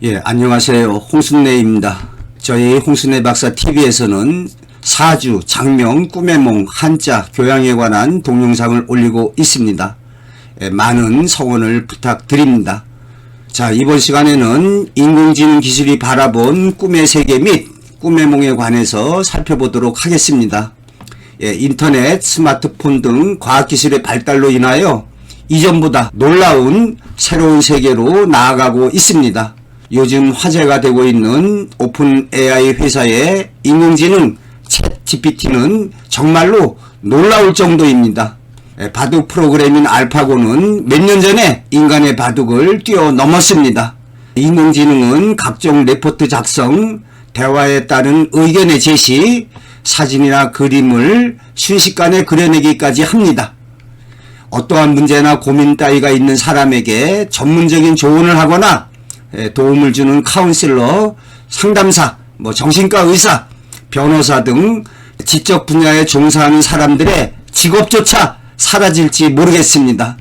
예, 안녕하세요. 홍순래입니다. 저희 홍순래 박사 TV에서는 사주, 장명, 꿈의 몽, 한자, 교양에 관한 동영상을 올리고 있습니다. 예, 많은 성원을 부탁드립니다. 자, 이번 시간에는 인공지능 기술이 바라본 꿈의 세계 및 꿈의 몽에 관해서 살펴보도록 하겠습니다. 예, 인터넷, 스마트폰 등 과학기술의 발달로 인하여 이전보다 놀라운 새로운 세계로 나아가고 있습니다. 요즘 화제가 되고 있는 오픈 AI 회사의 인공지능 챗 GPT는 정말로 놀라울 정도입니다. 바둑 프로그램인 알파고는 몇 년 전에 인간의 바둑을 뛰어넘었습니다. 인공지능은 각종 레포트 작성, 대화에 따른 의견의 제시, 사진이나 그림을 순식간에 그려내기까지 합니다. 어떠한 문제나 고민 따위가 있는 사람에게 전문적인 조언을 하거나 도움을 주는 카운슬러, 상담사, 정신과 의사, 변호사 등 지적 분야에 종사하는 사람들의 직업조차 사라질지 모르겠습니다.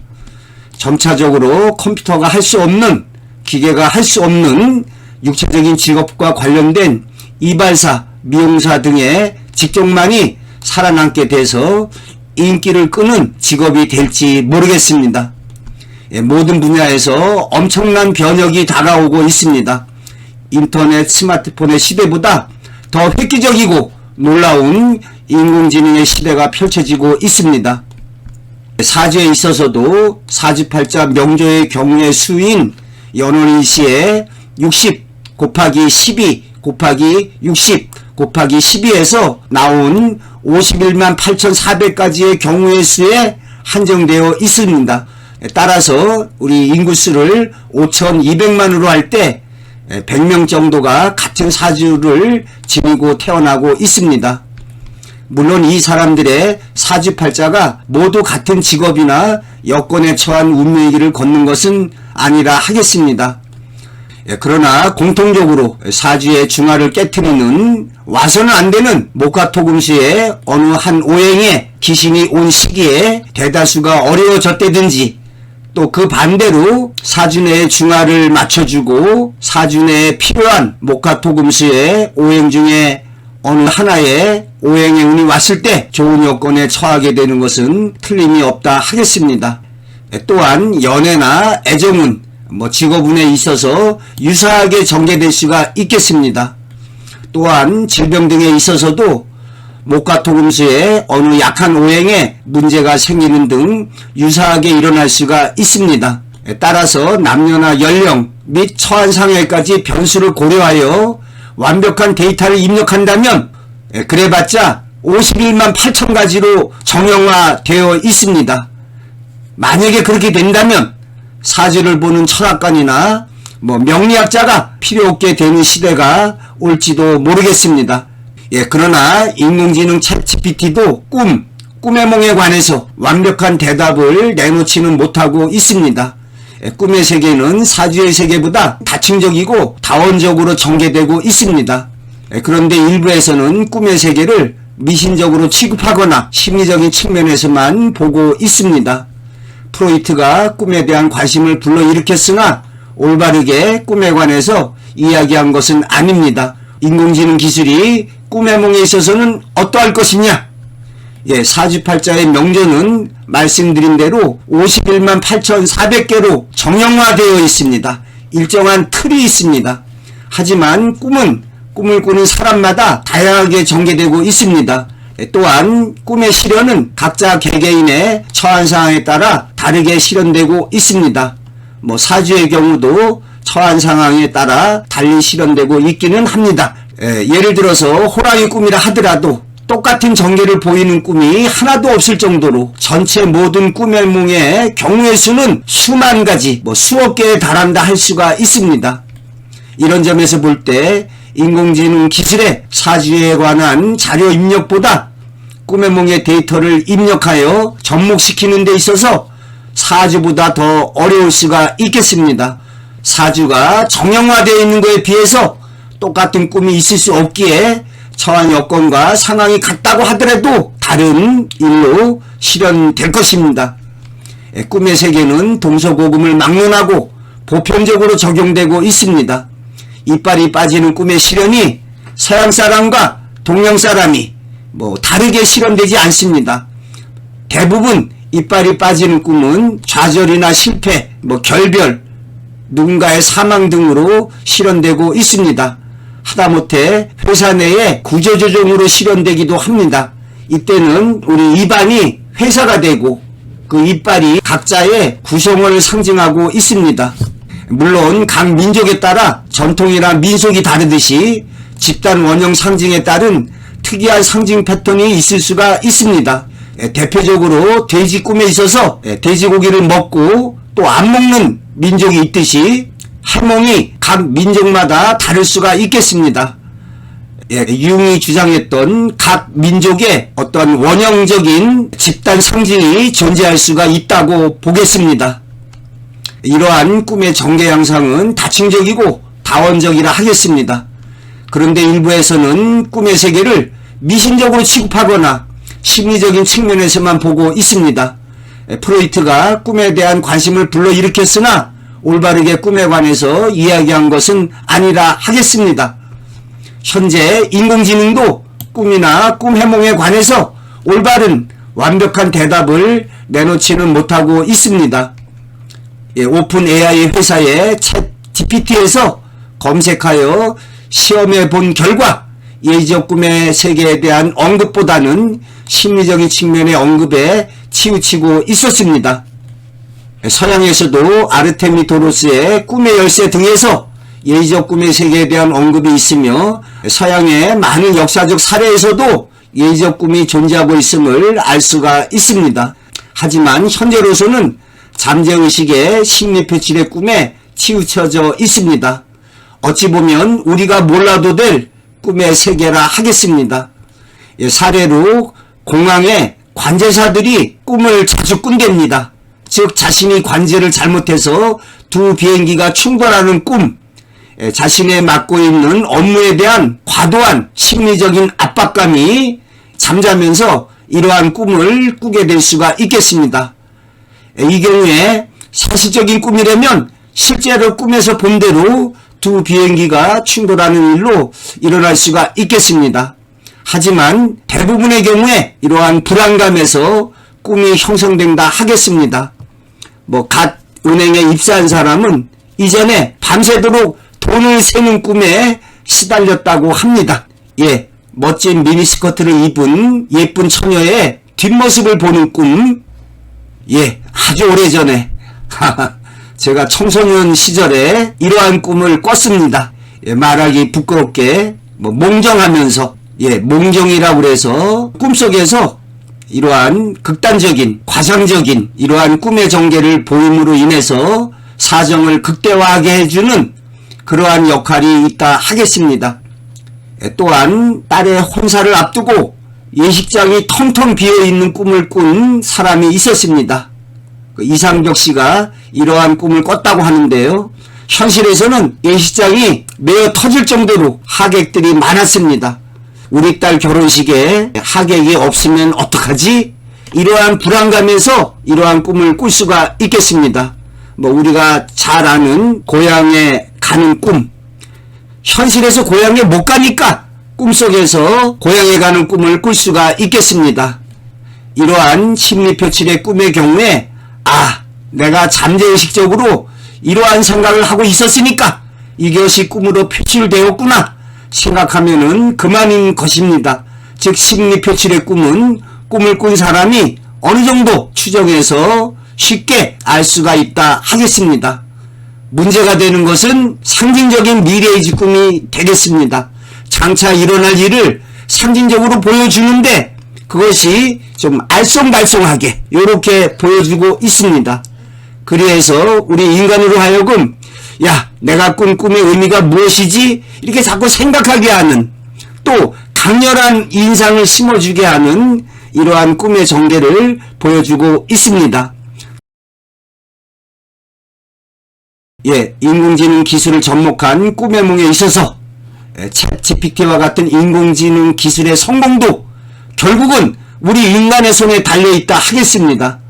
점차적으로 컴퓨터가 할 수 없는, 기계가 할 수 없는 육체적인 직업과 관련된 이발사, 미용사 등의 직종만이 살아남게 돼서 인기를 끄는 직업이 될지 모르겠습니다. 모든 분야에서 엄청난 변혁이 다가오고 있습니다. 인터넷, 스마트폰의 시대보다 더 획기적이고 놀라운 인공지능의 시대가 펼쳐지고 있습니다. 사주에 있어서도 사주팔자 명조의 경우의 수인 연월일시에 60 곱하기 12 곱하기 60 곱하기 12에서 나온 51만 8,400가지의 경우의 수에 한정되어 있습니다. 따라서 우리 인구수를 5,200만으로 할 때 100명 정도가 같은 사주를 지니고 태어나고 있습니다. 물론 이 사람들의 사주팔자가 모두 같은 직업이나 여건에 처한 운명의 길을 걷는 것은 아니라 하겠습니다. 그러나 공통적으로 사주의 중화를 깨트리는 와서는 안 되는 목화토금수의 어느 한 오행에 귀신이 온 시기에 대다수가 어려워졌다든지, 또 그 반대로 사주 내의 중화를 맞춰주고 사주 내에 필요한 목화토금수의 오행 중에 어느 하나의 오행의 운이 왔을 때 좋은 여건에 처하게 되는 것은 틀림이 없다 하겠습니다. 또한 연애나 애정운, 직업운에 있어서 유사하게 전개될 수가 있겠습니다. 또한 질병 등에 있어서도 목화토금수의 어느 약한 오행에 문제가 생기는 등 유사하게 일어날 수가 있습니다. 따라서 남녀나 연령 및 처한 상황까지 변수를 고려하여 완벽한 데이터를 입력한다면 그래봤자 51만 8천 가지로 정형화되어 있습니다. 만약에 그렇게 된다면 사주를 보는 철학관이나 명리학자가 필요 없게 되는 시대가 올지도 모르겠습니다. 그러나 인공지능 챗 GPT도 꿈의 몽에 관해서 완벽한 대답을 내놓지는 못하고 있습니다. 꿈의 세계는 사주의 세계보다 다층적이고 다원적으로 전개되고 있습니다. 그런데 일부에서는 꿈의 세계를 미신적으로 취급하거나 심리적인 측면에서만 보고 있습니다. 프로이트가 꿈에 대한 관심을 불러일으켰으나 올바르게 꿈에 관해서 이야기한 것은 아닙니다. 인공지능 기술이 꿈의 몽에 있어서는 어떠할 것이냐? 사주팔자의 명조는 말씀드린 대로 51만 8,400개로 정형화되어 있습니다. 일정한 틀이 있습니다. 하지만 꿈을 꾸는 사람마다 다양하게 전개되고 있습니다. 또한 꿈의 실현은 각자 개개인의 처한 상황에 따라 다르게 실현되고 있습니다. 사주의 경우도 처한 상황에 따라 달리 실현되고 있기는 합니다. 예를 들어서 호랑이 꿈이라 하더라도 똑같은 전개를 보이는 꿈이 하나도 없을 정도로 전체 모든 꿈의 몽의 경우의 수는 수만 가지, 수억 개에 달한다 할 수가 있습니다. 이런 점에서 볼 때 인공지능 기술의 사주에 관한 자료 입력보다 꿈의 몽의 데이터를 입력하여 접목시키는 데 있어서 사주보다 더 어려울 수가 있겠습니다. 사주가 정형화되어 있는 것에 비해서 똑같은 꿈이 있을 수 없기에 처한 여건과 상황이 같다고 하더라도 다른 일로 실현될 것입니다. 꿈의 세계는 동서고금을 막론하고 보편적으로 적용되고 있습니다. 이빨이 빠지는 꿈의 실현이 서양 사람과 동양 사람이 다르게 실현되지 않습니다. 대부분 이빨이 빠지는 꿈은 좌절이나 실패, 결별, 누군가의 사망 등으로 실현되고 있습니다. 하다못해 회사 내에 구조조정으로 실현되기도 합니다. 이때는 우리 입안이 회사가 되고 그 이빨이 각자의 구성을 상징하고 있습니다. 물론 각 민족에 따라 전통이나 민속이 다르듯이 집단 원형 상징에 따른 특이한 상징 패턴이 있을 수가 있습니다. 대표적으로 돼지 꿈에 있어서 돼지고기를 먹고 또 안 먹는 민족이 있듯이 해몽이 각 민족마다 다를 수가 있겠습니다. 융이 주장했던 각 민족의 어떤 원형적인 집단 상징이 존재할 수가 있다고 보겠습니다. 이러한 꿈의 전개 양상은 다층적이고 다원적이라 하겠습니다. 그런데 일부에서는 꿈의 세계를 미신적으로 취급하거나 심리적인 측면에서만 보고 있습니다. 프로이트가 꿈에 대한 관심을 불러일으켰으나 올바르게 꿈에 관해서 이야기한 것은 아니라 하겠습니다. 현재 인공지능도 꿈이나 꿈 해몽에 관해서 올바른 완벽한 대답을 내놓지는 못하고 있습니다. 오픈 AI 회사의 챗 GPT에서 검색하여 시험해 본 결과 예지적 꿈의 세계에 대한 언급보다는 심리적인 측면의 언급에 치우치고 있었습니다. 서양에서도 아르테미도로스의 꿈의 열쇠 등에서 예지적 꿈의 세계에 대한 언급이 있으며 서양의 많은 역사적 사례에서도 예지적 꿈이 존재하고 있음을 알 수가 있습니다. 하지만 현재로서는 잠재의식의 심리표출의 꿈에 치우쳐져 있습니다. 어찌 보면 우리가 몰라도 될 꿈의 세계라 하겠습니다. 사례로 공항의 관제사들이 꿈을 자주 꾼답니다. 즉 자신이 관제를 잘못해서 두 비행기가 충돌하는 꿈, 자신의 맡고 있는 업무에 대한 과도한 심리적인 압박감이 잠자면서 이러한 꿈을 꾸게 될 수가 있겠습니다. 이 경우에 사실적인 꿈이라면 실제로 꿈에서 본 대로 두 비행기가 충돌하는 일로 일어날 수가 있겠습니다. 하지만 대부분의 경우에 이러한 불안감에서 꿈이 형성된다 하겠습니다. 갓 은행에 입사한 사람은 이전에 밤새도록 돈을 세는 꿈에 시달렸다고 합니다. 멋진 미니스커트를 입은 예쁜 처녀의 뒷모습을 보는 꿈. 아주 오래전에 제가 청소년 시절에 이러한 꿈을 꿨습니다. 말하기 부끄럽게 몽정하면서 몽정이라고 그래서 꿈속에서 이러한 극단적인 과장적인 이러한 꿈의 전개를 보임으로 인해서 사정을 극대화하게 해주는 그러한 역할이 있다 하겠습니다. 또한 딸의 혼사를 앞두고 예식장이 텅텅 비어있는 꿈을 꾼 사람이 있었습니다. 이상벽 씨가 이러한 꿈을 꿨다고 하는데요. 현실에서는 예식장이 메어 터질 정도로 하객들이 많았습니다. 우리 딸 결혼식에 하객이 없으면 어떡하지? 이러한 불안감에서 이러한 꿈을 꿀 수가 있겠습니다. 우리가 잘 아는 고향에 가는 꿈. 현실에서 고향에 못 가니까 꿈속에서 고향에 가는 꿈을 꿀 수가 있겠습니다. 이러한 심리표출의 꿈의 경우에 내가 잠재의식적으로 이러한 생각을 하고 있었으니까 이것이 꿈으로 표출되었구나 생각하면은 그만인 것입니다. 즉 심리표출의 꿈은 꿈을 꾼 사람이 어느 정도 추정해서 쉽게 알 수가 있다 하겠습니다. 문제가 되는 것은 상징적인 미래의식 꿈이 되겠습니다. 장차 일어날 일을 상징적으로 보여주는데 그것이 좀 알쏭달쏭하게 이렇게 보여주고 있습니다. 그래서 우리 인간으로 하여금 내가 꾼 꿈의 의미가 무엇이지? 이렇게 자꾸 생각하게 하는 또 강렬한 인상을 심어주게 하는 이러한 꿈의 전개를 보여주고 있습니다. 인공지능 기술을 접목한 꿈의 몽에 있어서 챗 GPT와 같은 인공지능 기술의 성공도 결국은 우리 인간의 손에 달려있다 하겠습니다.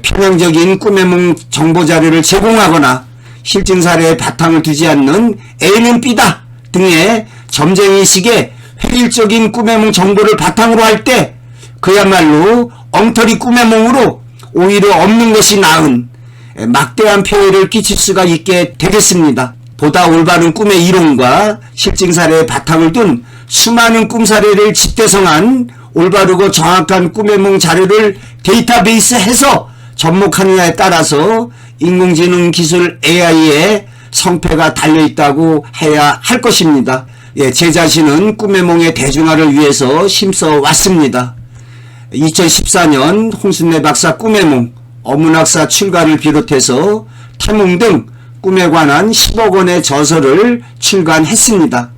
편향적인 꿈의 몽 정보 자료를 제공하거나 실증 사례에 바탕을 두지 않는 A는 B다 등의 점쟁이식의 획일적인 꿈해몽 정보를 바탕으로 할 때 그야말로 엉터리 꿈해몽으로 오히려 없는 것이 나은 막대한 폐해를 끼칠 수가 있게 되겠습니다. 보다 올바른 꿈의 이론과 실증 사례에 바탕을 둔 수많은 꿈 사례를 집대성한 올바르고 정확한 꿈해몽 자료를 데이터베이스해서 접목하느냐에 따라서 인공지능 기술 AI의 성패가 달려있다고 해야 할 것입니다. 예, 제 자신은 꿈해몽의 대중화를 위해서 힘써 왔습니다. 2014년 홍순래 박사 꿈해몽, 어문학사 출간을 비롯해서 태몽 등 꿈에 관한 10억 원의 저서를 출간했습니다.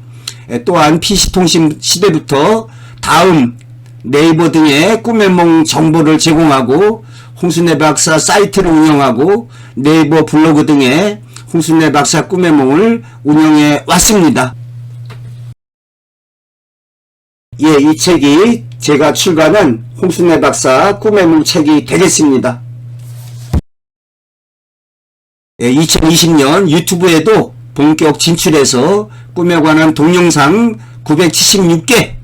또한 PC통신 시대부터 다음, 네이버 등의 꿈해몽 정보를 제공하고 홍순래 박사 사이트를 운영하고 네이버 블로그 등의 홍순래 박사 꿈해몽을 운영해 왔습니다. 예, 이 책이 제가 출간한 홍순래 박사 꿈해몽 책이 되겠습니다. 예, 2020년 유튜브에도 본격 진출해서 꿈에 관한 동영상 976개,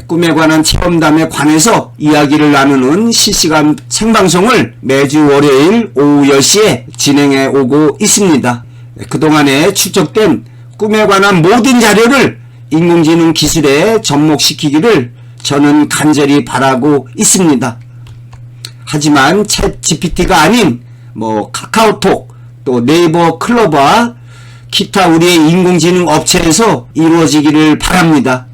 꿈에 관한 체험담에 관해서 이야기를 나누는 실시간 생방송을 매주 월요일 오후 10시에 진행해 오고 있습니다. 그동안에 축적된 꿈에 관한 모든 자료를 인공지능 기술에 접목시키기를 저는 간절히 바라고 있습니다. 하지만 챗 GPT가 아닌 카카오톡, 또 네이버 클로버와 기타 우리의 인공지능 업체에서 이루어지기를 바랍니다.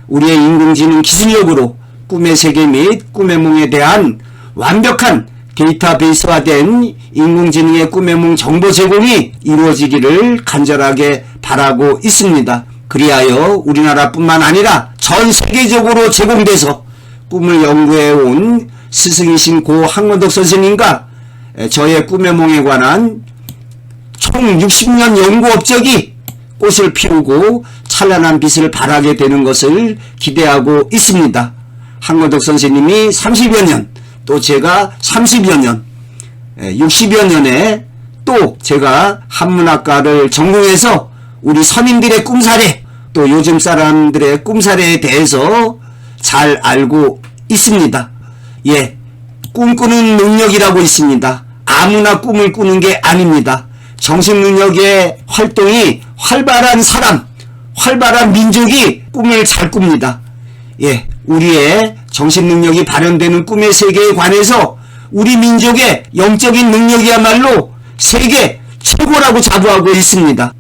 우리의 인공지능 기술력으로 꿈의 세계 및 꿈해몽에 대한 완벽한 데이터베이스화된 인공지능의 꿈해몽 정보 제공이 이루어지기를 간절하게 바라고 있습니다. 그리하여 우리나라뿐만 아니라 전 세계적으로 제공돼서 꿈을 연구해온 스승이신 고 한건덕 선생님과 저의 꿈해몽에 관한 총 60년 연구 업적이 꽃을 피우고 찬란한 빛을 발하게 되는 것을 기대하고 있습니다. 한건덕 선생님이 30여 년, 또 제가 30여 년, 60여 년에 또 제가 한문학과를 전공해서 우리 선임들의 꿈사례, 또 요즘 사람들의 꿈사례에 대해서 잘 알고 있습니다. 예, 꿈꾸는 능력이라고 있습니다. 아무나 꿈을 꾸는 게 아닙니다. 정신능력의 활동이 활발한 사람, 활발한 민족이 꿈을 잘 꿉니다. 예, 우리의 정신능력이 발현되는 꿈의 세계에 관해서 우리 민족의 영적인 능력이야말로 세계 최고라고 자부하고 있습니다.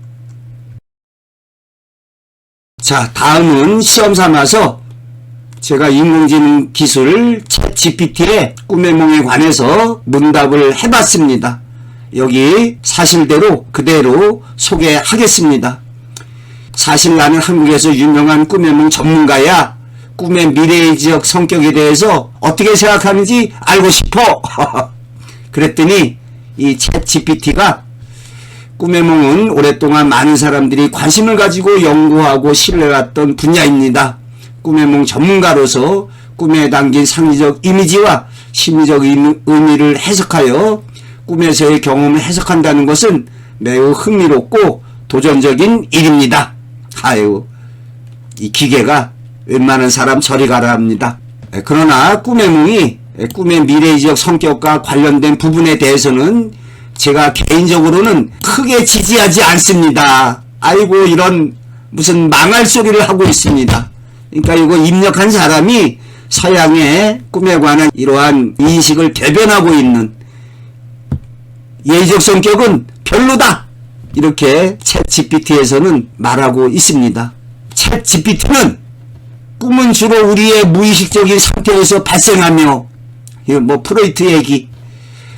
자, 다음은 시험 삼아서 제가 인공지능 기술 챗 GPT의 꿈해몽에 관해서 문답을 해봤습니다. 여기 사실대로 그대로 소개하겠습니다. 사실 나는 한국에서 유명한 꿈해몽 전문가야. 꿈의 미래의지적 성격에 대해서 어떻게 생각하는지 알고 싶어. 그랬더니 이 챗 GPT가 꿈해몽은 오랫동안 많은 사람들이 관심을 가지고 연구하고 신뢰해왔던 분야입니다. 꿈해몽 전문가로서 꿈에 담긴 상징적 이미지와 심리적 의미를 해석하여 꿈에서의 경험을 해석한다는 것은 매우 흥미롭고 도전적인 일입니다. 아유, 이 기계가 웬만한 사람 저리 가라 합니다. 그러나 꿈해몽이 꿈의 미래의지적 성격과 관련된 부분에 대해서는 제가 개인적으로는 크게 지지하지 않습니다. 아이고, 이런 무슨 망할 소리를 하고 있습니다. 그러니까 이거 입력한 사람이 서양의 꿈에 관한 이러한 인식을 대변하고 있는 예의적 성격은 별로다, 이렇게 챗 GPT에서는 말하고 있습니다. 챗 GPT는 꿈은 주로 우리의 무의식적인 상태에서 발생하며, 이거 프로이트 얘기,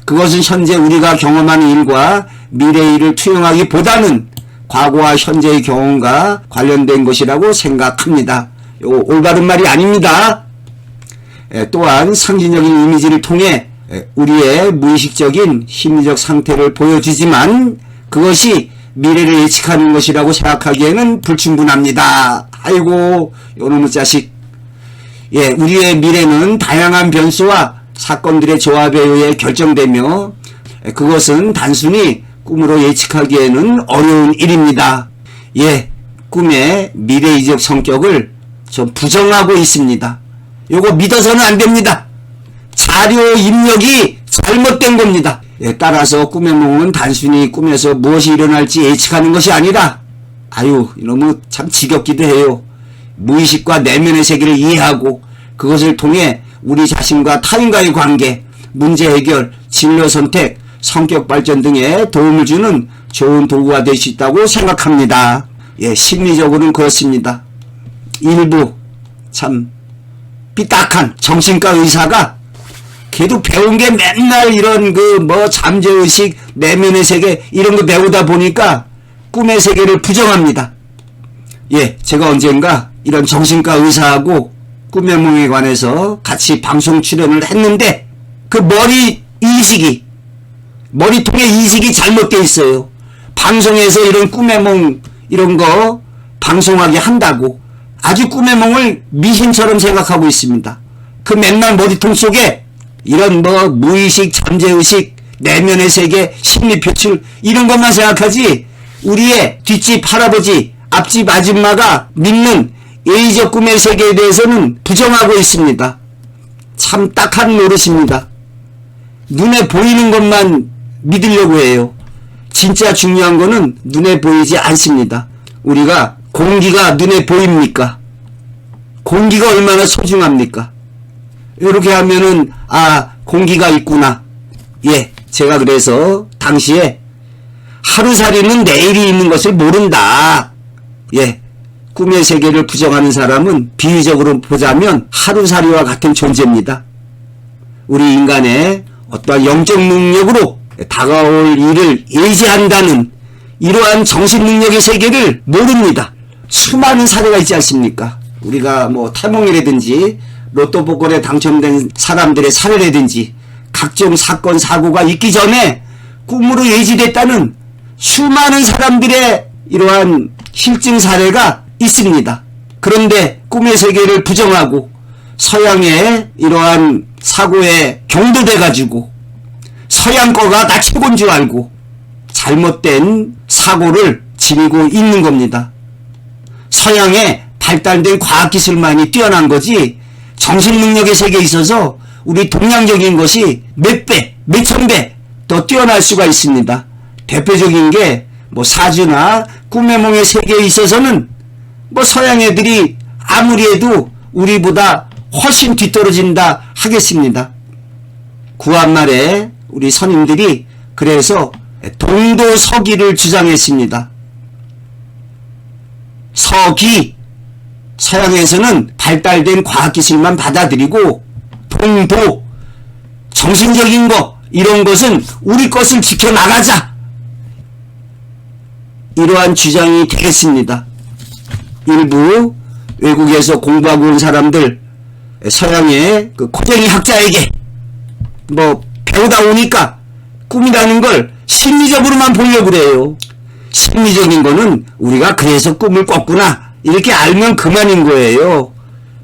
그것은 현재 우리가 경험하는 일과 미래의 일을 투영하기보다는 과거와 현재의 경험과 관련된 것이라고 생각합니다. 이거 올바른 말이 아닙니다. 또한 상징적인 이미지를 통해 우리의 무의식적인 심리적 상태를 보여주지만 그것이 미래를 예측하는 것이라고 생각하기에는 불충분합니다. 아이고, 요놈의 자식. 예, 우리의 미래는 다양한 변수와 사건들의 조합에 의해 결정되며 그것은 단순히 꿈으로 예측하기에는 어려운 일입니다. 예, 꿈의 미래이적 성격을 좀 부정하고 있습니다. 요거 믿어서는 안 됩니다. 자료 입력이 잘못된 겁니다. 예, 따라서 꿈의 몽은 단순히 꿈에서 무엇이 일어날지 예측하는 것이 아니라 너무 참 지겹기도 해요. 무의식과 내면의 세계를 이해하고 그것을 통해 우리 자신과 타인과의 관계, 문제 해결, 진로 선택, 성격 발전 등에 도움을 주는 좋은 도구가 될 수 있다고 생각합니다. 예, 심리적으로는 그렇습니다. 일부 참 삐딱한 정신과 의사가 걔도 배운 게 맨날 이런 잠재의식, 내면의 세계 이런 거 배우다 보니까 꿈의 세계를 부정합니다. 예, 제가 언젠가 이런 정신과 의사하고 꿈의 몽에 관해서 같이 방송 출연을 했는데 그 머리통의 이식이 잘못되어 있어요. 방송에서 이런 꿈의 몽 이런 거 방송하게 한다고 아주 꿈의 몽을 미신처럼 생각하고 있습니다. 그 맨날 머리통 속에 이런 무의식, 잠재의식, 내면의 세계, 심리 표출 이런 것만 생각하지 우리의 뒷집 할아버지, 앞집 아줌마가 믿는 예의적 꿈의 세계에 대해서는 부정하고 있습니다. 참 딱한 노릇입니다. 눈에 보이는 것만 믿으려고 해요. 진짜 중요한 거는 눈에 보이지 않습니다. 우리가 공기가 눈에 보입니까? 공기가 얼마나 소중합니까? 이렇게 하면은 공기가 있구나. 예, 제가 그래서 당시에 하루살이는 내일이 있는 것을 모른다. 예, 꿈의 세계를 부정하는 사람은 비유적으로 보자면 하루살이와 같은 존재입니다. 우리 인간의 어떠한 영적 능력으로 다가올 일을 예지한다는 이러한 정신 능력의 세계를 모릅니다. 수많은 사례가 있지 않습니까? 우리가 태몽이라든지 로또 복권에 당첨된 사람들의 사례라든지 각종 사건 사고가 있기 전에 꿈으로 예지됐다는 수많은 사람들의 이러한 실증 사례가 있습니다. 그런데 꿈의 세계를 부정하고 서양의 이러한 사고에 경도돼 가지고 서양 거가 나 최고인 줄 알고 잘못된 사고를 지니고 있는 겁니다. 서양의 발달된 과학기술만이 뛰어난 거지 정신능력의 세계에 있어서 우리 동양적인 것이 몇 배, 몇천 배 더 뛰어날 수가 있습니다. 대표적인 게 사주나 꿈의 몽의 세계에 있어서는 서양 애들이 아무리 해도 우리보다 훨씬 뒤떨어진다 하겠습니다. 구한말에 우리 선임들이 그래서 동도서기를 주장했습니다. 서기, 서양에서는 발달된 과학기술만 받아들이고 동도, 정신적인 것 이런 것은 우리 것을 지켜나가자. 이러한 주장이 되겠습니다. 일부 외국에서 공부하고 온 사람들 서양의 코쟁이 학자에게 배우다 오니까 꿈이라는 걸 심리적으로만 보려고 그래요. 심리적인 거는 우리가 그래서 꿈을 꿨구나 이렇게 알면 그만인 거예요.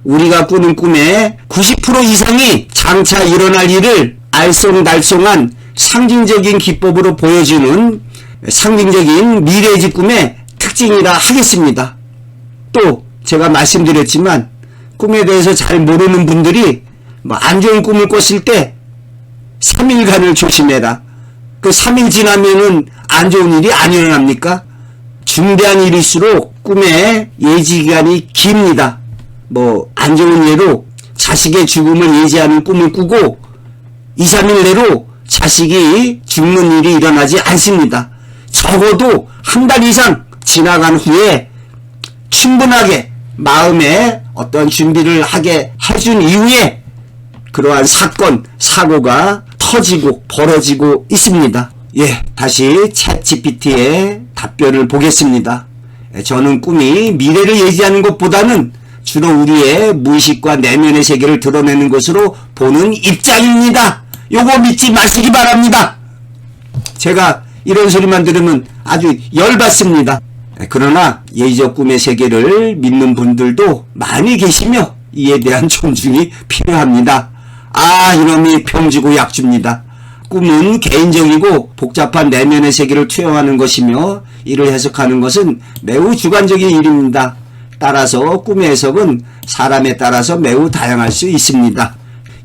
우리가 꾸는 꿈의 90% 이상이 장차 일어날 일을 알쏭달쏭한 상징적인 기법으로 보여주는 상징적인 미래의 꿈의 특징이라 하겠습니다. 또 제가 말씀드렸지만 꿈에 대해서 잘 모르는 분들이 안 좋은 꿈을 꿨을 때 3일간을 조심해라. 그 3일 지나면은 안 좋은 일이 안 일어납니까? 중대한 일일수록 꿈의 예지기간이 깁니다. 안 좋은 예로 자식의 죽음을 예지하는 꿈을 꾸고 2, 3일 내로 자식이 죽는 일이 일어나지 않습니다. 적어도 한 달 이상 지나간 후에 충분하게 마음에 어떤 준비를 하게 해준 이후에 그러한 사건, 사고가 터지고 벌어지고 있습니다. 예, 다시 챗GPT의 답변을 보겠습니다. 저는 꿈이 미래를 예지하는 것보다는 주로 우리의 무의식과 내면의 세계를 드러내는 것으로 보는 입장입니다. 요거 믿지 마시기 바랍니다. 제가 이런 소리만 들으면 아주 열받습니다. 그러나 예의적 꿈의 세계를 믿는 분들도 많이 계시며 이에 대한 존중이 필요합니다. 이놈이 병주고 약주입니다. 꿈은 개인적이고 복잡한 내면의 세계를 투영하는 것이며 이를 해석하는 것은 매우 주관적인 일입니다. 따라서 꿈의 해석은 사람에 따라서 매우 다양할 수 있습니다.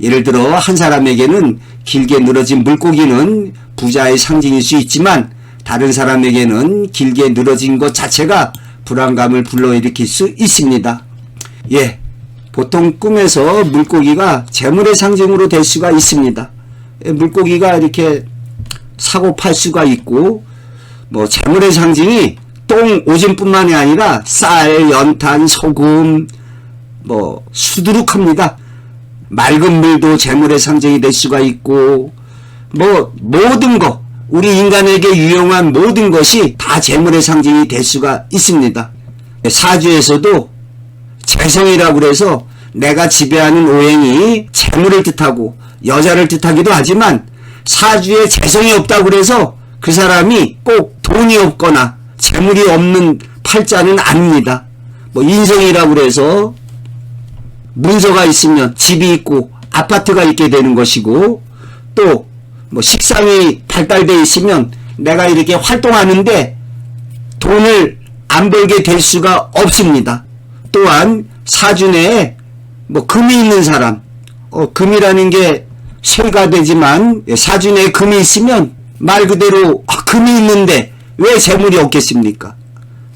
예를 들어 한 사람에게는 길게 늘어진 물고기는 부자의 상징일 수 있지만 다른 사람에게는 길게 늘어진 것 자체가 불안감을 불러일으킬 수 있습니다. 예, 보통 꿈에서 물고기가 재물의 상징으로 될 수가 있습니다. 물고기가 이렇게 사고 팔 수가 있고 재물의 상징이 똥, 오줌뿐만이 아니라 쌀, 연탄, 소금 수두룩합니다. 맑은 물도 재물의 상징이 될 수가 있고 모든 것, 우리 인간에게 유용한 모든 것이 다 재물의 상징이 될 수가 있습니다. 사주에서도 재성이라고 그래서 내가 지배하는 오행이 재물을 뜻하고 여자를 뜻하기도 하지만 사주에 재성이 없다고 그래서 그 사람이 꼭 돈이 없거나 재물이 없는 팔자는 아닙니다. 인성이라고 그래서 문서가 있으면 집이 있고 아파트가 있게 되는 것이고 또 식상이 발달되어 있으면 내가 이렇게 활동하는데 돈을 안 벌게 될 수가 없습니다. 또한 사주 내에 금이 있는 사람, 금이라는 게 쇠가 되지만 사주 내에 금이 있으면 말 그대로 금이 있는데 왜 재물이 없겠습니까?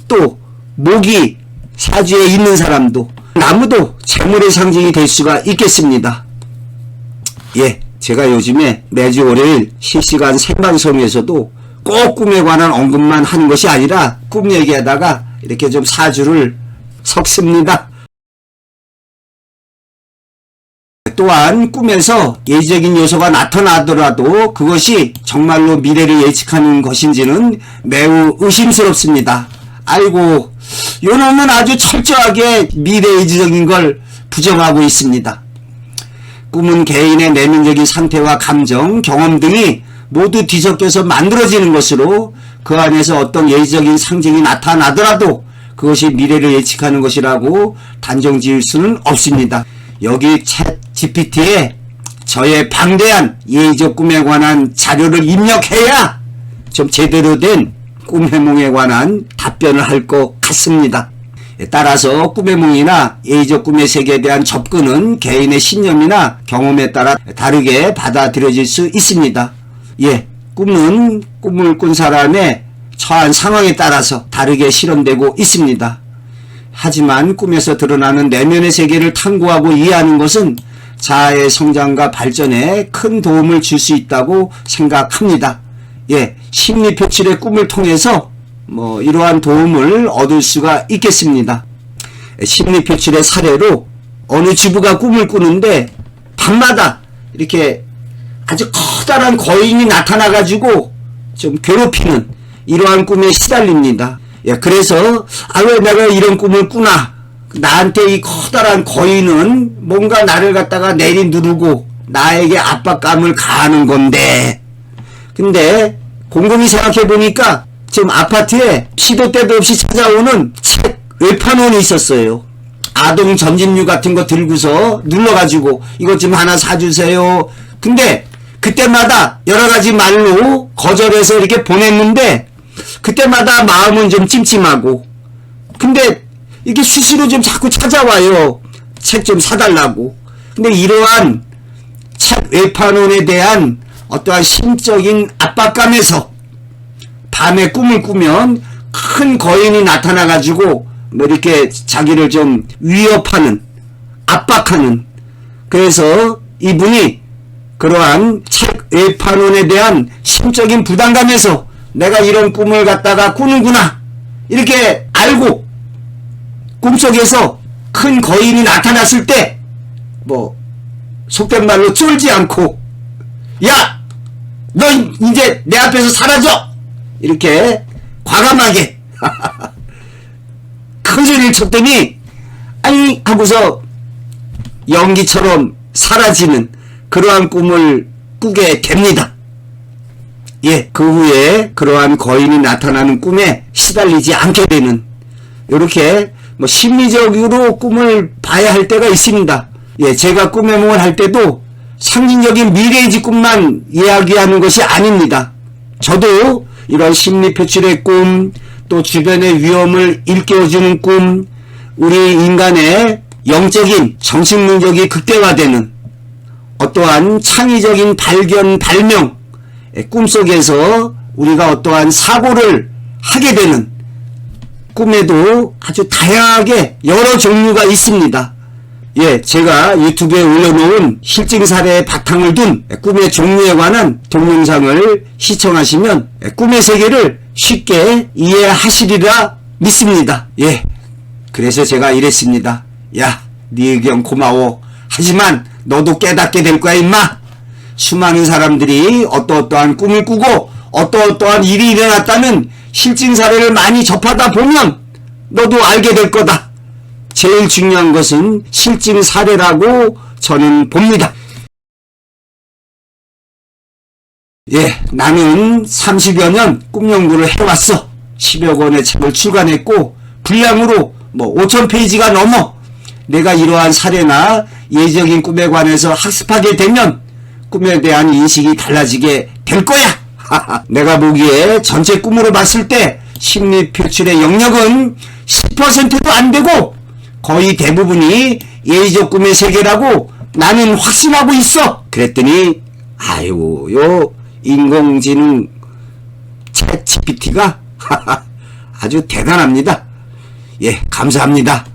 또 목이 사주에 있는 사람도 나무도 재물의 상징이 될 수가 있겠습니다. 예, 제가 요즘에 매주 월요일 실시간 생방송에서도 꼭 꿈에 관한 언급만 하는 것이 아니라 꿈 얘기하다가 이렇게 좀 사주를 섞습니다. 또한 꿈에서 예지적인 요소가 나타나더라도 그것이 정말로 미래를 예측하는 것인지는 매우 의심스럽습니다. 아이고, 요놈은 아주 철저하게 미래 예지적인 걸 부정하고 있습니다. 꿈은 개인의 내면적인 상태와 감정, 경험 등이 모두 뒤섞여서 만들어지는 것으로 그 안에서 어떤 예지적인 상징이 나타나더라도 그것이 미래를 예측하는 것이라고 단정 지을 수는 없습니다. 여기 챗 GPT에 저의 방대한 예의적 꿈에 관한 자료를 입력해야 좀 제대로 된 꿈해몽에 관한 답변을 할 것 같습니다. 따라서 꿈해몽이나 예의적 꿈의 세계에 대한 접근은 개인의 신념이나 경험에 따라 다르게 받아들여질 수 있습니다. 예, 꿈은 꿈을 꾼 사람의 처한 상황에 따라서 다르게 실현되고 있습니다. 하지만 꿈에서 드러나는 내면의 세계를 탐구하고 이해하는 것은 자아의 성장과 발전에 큰 도움을 줄 수 있다고 생각합니다. 예, 심리 표출의 꿈을 통해서 이러한 도움을 얻을 수가 있겠습니다. 심리 표출의 사례로 어느 주부가 꿈을 꾸는데 밤마다 이렇게 아주 커다란 거인이 나타나가지고 좀 괴롭히는 이러한 꿈에 시달립니다. 예, 그래서 왜 내가 이런 꿈을 꾸나, 나한테 이 커다란 거인은 뭔가 나를 갖다가 내리누르고 나에게 압박감을 가하는 건데, 근데 곰곰이 생각해 보니까 지금 아파트에 시도 때도 없이 찾아오는 책 외판원이 있었어요. 아동 전진류 같은 거 들고서 눌러가지고 이것 좀 하나 사주세요. 근데 그때마다 여러 가지 말로 거절해서 이렇게 보냈는데 그때마다 마음은 좀 찜찜하고, 근데 이게 수시로 좀 자꾸 찾아와요. 책 좀 사달라고. 근데 이러한 책 외판원에 대한 어떠한 심적인 압박감에서 밤에 꿈을 꾸면 큰 거인이 나타나가지고 이렇게 자기를 좀 위협하는, 압박하는, 그래서 이분이 그러한 책 외판원에 대한 심적인 부담감에서 내가 이런 꿈을 갖다가 꾸는구나 이렇게 알고 꿈속에서 큰 거인이 나타났을 때 속된 말로 쫄지 않고 야! 너 이제 내 앞에서 사라져! 이렇게 과감하게 큰 소리를 쳤더니 아니 하고서 연기처럼 사라지는 그러한 꿈을 꾸게 됩니다. 예, 그 후에 그러한 거인이 나타나는 꿈에 시달리지 않게 되는, 이렇게 심리적으로 꿈을 봐야 할 때가 있습니다. 예, 제가 꿈해몽을 할 때도 상징적인 미래의 꿈만 이야기하는 것이 아닙니다. 저도 이런 심리 표출의 꿈, 또 주변의 위험을 일깨워주는 꿈, 우리 인간의 영적인 정신 능력이 극대화되는 어떠한 창의적인 발견, 발명, 꿈속에서 우리가 어떠한 사고를 하게 되는 꿈에도 아주 다양하게 여러 종류가 있습니다. 예, 제가 유튜브에 올려놓은 실증 사례에 바탕을 둔 꿈의 종류에 관한 동영상을 시청하시면 꿈의 세계를 쉽게 이해하시리라 믿습니다. 예, 그래서 제가 이랬습니다. 야, 네 의견 고마워. 하지만 너도 깨닫게 될 거야 임마. 수많은 사람들이 어떠어떠한 꿈을 꾸고 어떠어떠한 일이 일어났다는 실증 사례를 많이 접하다 보면 너도 알게 될 거다. 제일 중요한 것은 실증 사례라고 저는 봅니다. 예, 나는 30여 년 꿈 연구를 해왔어. 10여 권의 책을 출간했고 분량으로 5,000페이지가 넘어. 내가 이러한 사례나 예적인 꿈에 관해서 학습하게 되면 꿈에 대한 인식이 달라지게 될 거야. 내가 보기에 전체 꿈으로 봤을 때 심리 표출의 영역은 10%도 안 되고 거의 대부분이 예의적 꿈의 세계라고 나는 확신하고 있어. 그랬더니 아이고 요 인공지능 챗 GPT가 아주 대단합니다. 예, 감사합니다.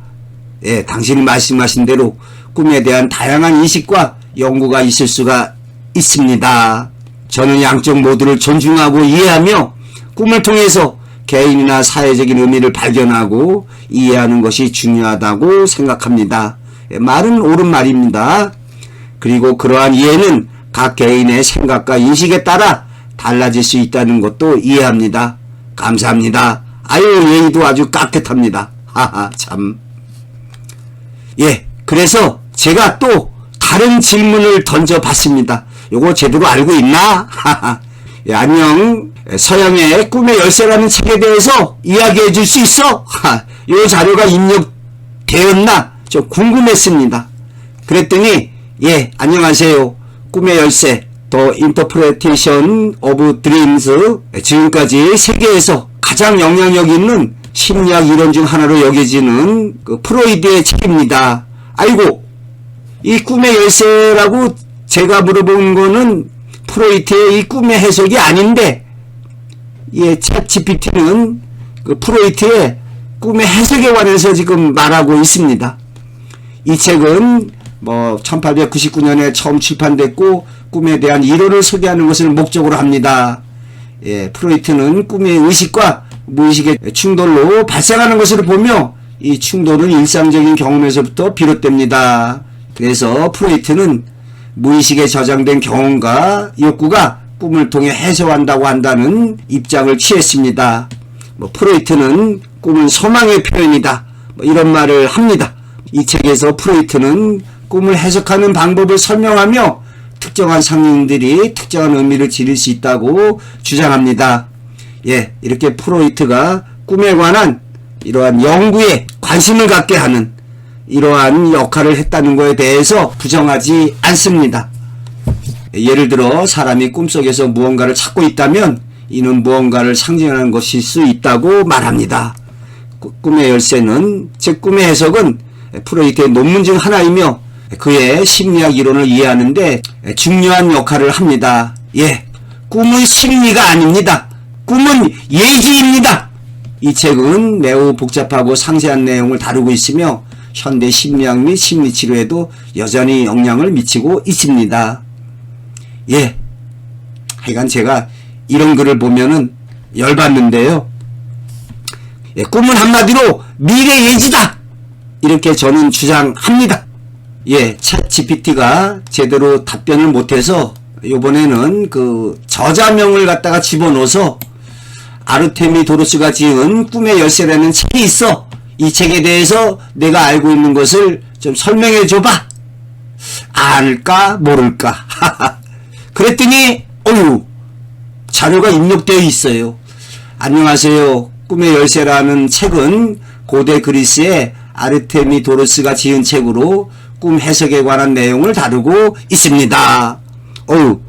예, 당신이 말씀하신 대로 꿈에 대한 다양한 인식과 연구가 있을 수가 있습니다. 저는 양쪽 모두를 존중하고 이해하며 꿈을 통해서 개인이나 사회적인 의미를 발견하고 이해하는 것이 중요하다고 생각합니다. 예, 말은 옳은 말입니다. 그리고 그러한 이해는 각 개인의 생각과 인식에 따라 달라질 수 있다는 것도 이해합니다. 감사합니다. 아유, 예의도 아주 깍듯합니다. 하하, 참. 예, 그래서 제가 또 다른 질문을 던져봤습니다. 요거 제대로 알고 있나? 하하. 예, 안녕. 서양의 꿈의 열쇠라는 책에 대해서 이야기해 줄 수 있어? 요 자료가 입력되었나? 좀 궁금했습니다. 그랬더니 예, 안녕하세요. 꿈의 열쇠, The Interpretation of Dreams. 지금까지 세계에서 가장 영향력 있는 심리학 이론 중 하나로 여겨지는 그 프로이드의 책입니다. 아이고, 이 꿈의 열쇠라고 제가 물어본 거는 프로이트의 이 꿈의 해석이 아닌데, 예, 챗 GPT는 그 프로이트의 꿈의 해석에 관해서 지금 말하고 있습니다. 이 책은 1899년에 처음 출판됐고 꿈에 대한 이론을 소개하는 것을 목적으로 합니다. 예, 프로이트는 꿈의 의식과 무의식의 충돌로 발생하는 것을 보며 이 충돌은 일상적인 경험에서부터 비롯됩니다. 그래서 프로이트는 무의식에 저장된 경험과 욕구가 꿈을 통해 해소한다고 한다는 입장을 취했습니다. 프로이트는 꿈은 소망의 표현이다. 이런 말을 합니다. 이 책에서 프로이트는 꿈을 해석하는 방법을 설명하며 특정한 상징들이 특정한 의미를 지닐 수 있다고 주장합니다. 예, 이렇게 프로이트가 꿈에 관한 이러한 연구에 관심을 갖게 하는 이러한 역할을 했다는 것에 대해서 부정하지 않습니다. 예를 들어 사람이 꿈속에서 무언가를 찾고 있다면 이는 무언가를 상징하는 것일 수 있다고 말합니다. 꿈의 열쇠는, 즉 꿈의 해석은 프로이트의 논문 중 하나이며 그의 심리학 이론을 이해하는데 중요한 역할을 합니다. 예, 꿈은 심리가 아닙니다. 꿈은 예지입니다. 이 책은 매우 복잡하고 상세한 내용을 다루고 있으며 현대 심리학 및 심리치료에도 여전히 영향을 미치고 있습니다. 예, 하여간 제가 이런 글을 보면은 열받는데요. 예, 꿈은 한마디로 미래 예지다! 이렇게 저는 주장합니다. 예, 챗 GPT가 제대로 답변을 못해서 요번에는 그 저자명을 갖다가 집어넣어서 아르테미 도로스가 지은 꿈의 열쇠라는 책이 있어. 이 책에 대해서 내가 알고 있는 것을 좀 설명해 줘봐. 알까 모를까. 그랬더니 어휴, 자료가 입력되어 있어요. 안녕하세요. 꿈의 열쇠라는 책은 고대 그리스의 아르테미 도로스가 지은 책으로 꿈 해석에 관한 내용을 다루고 있습니다. 어우,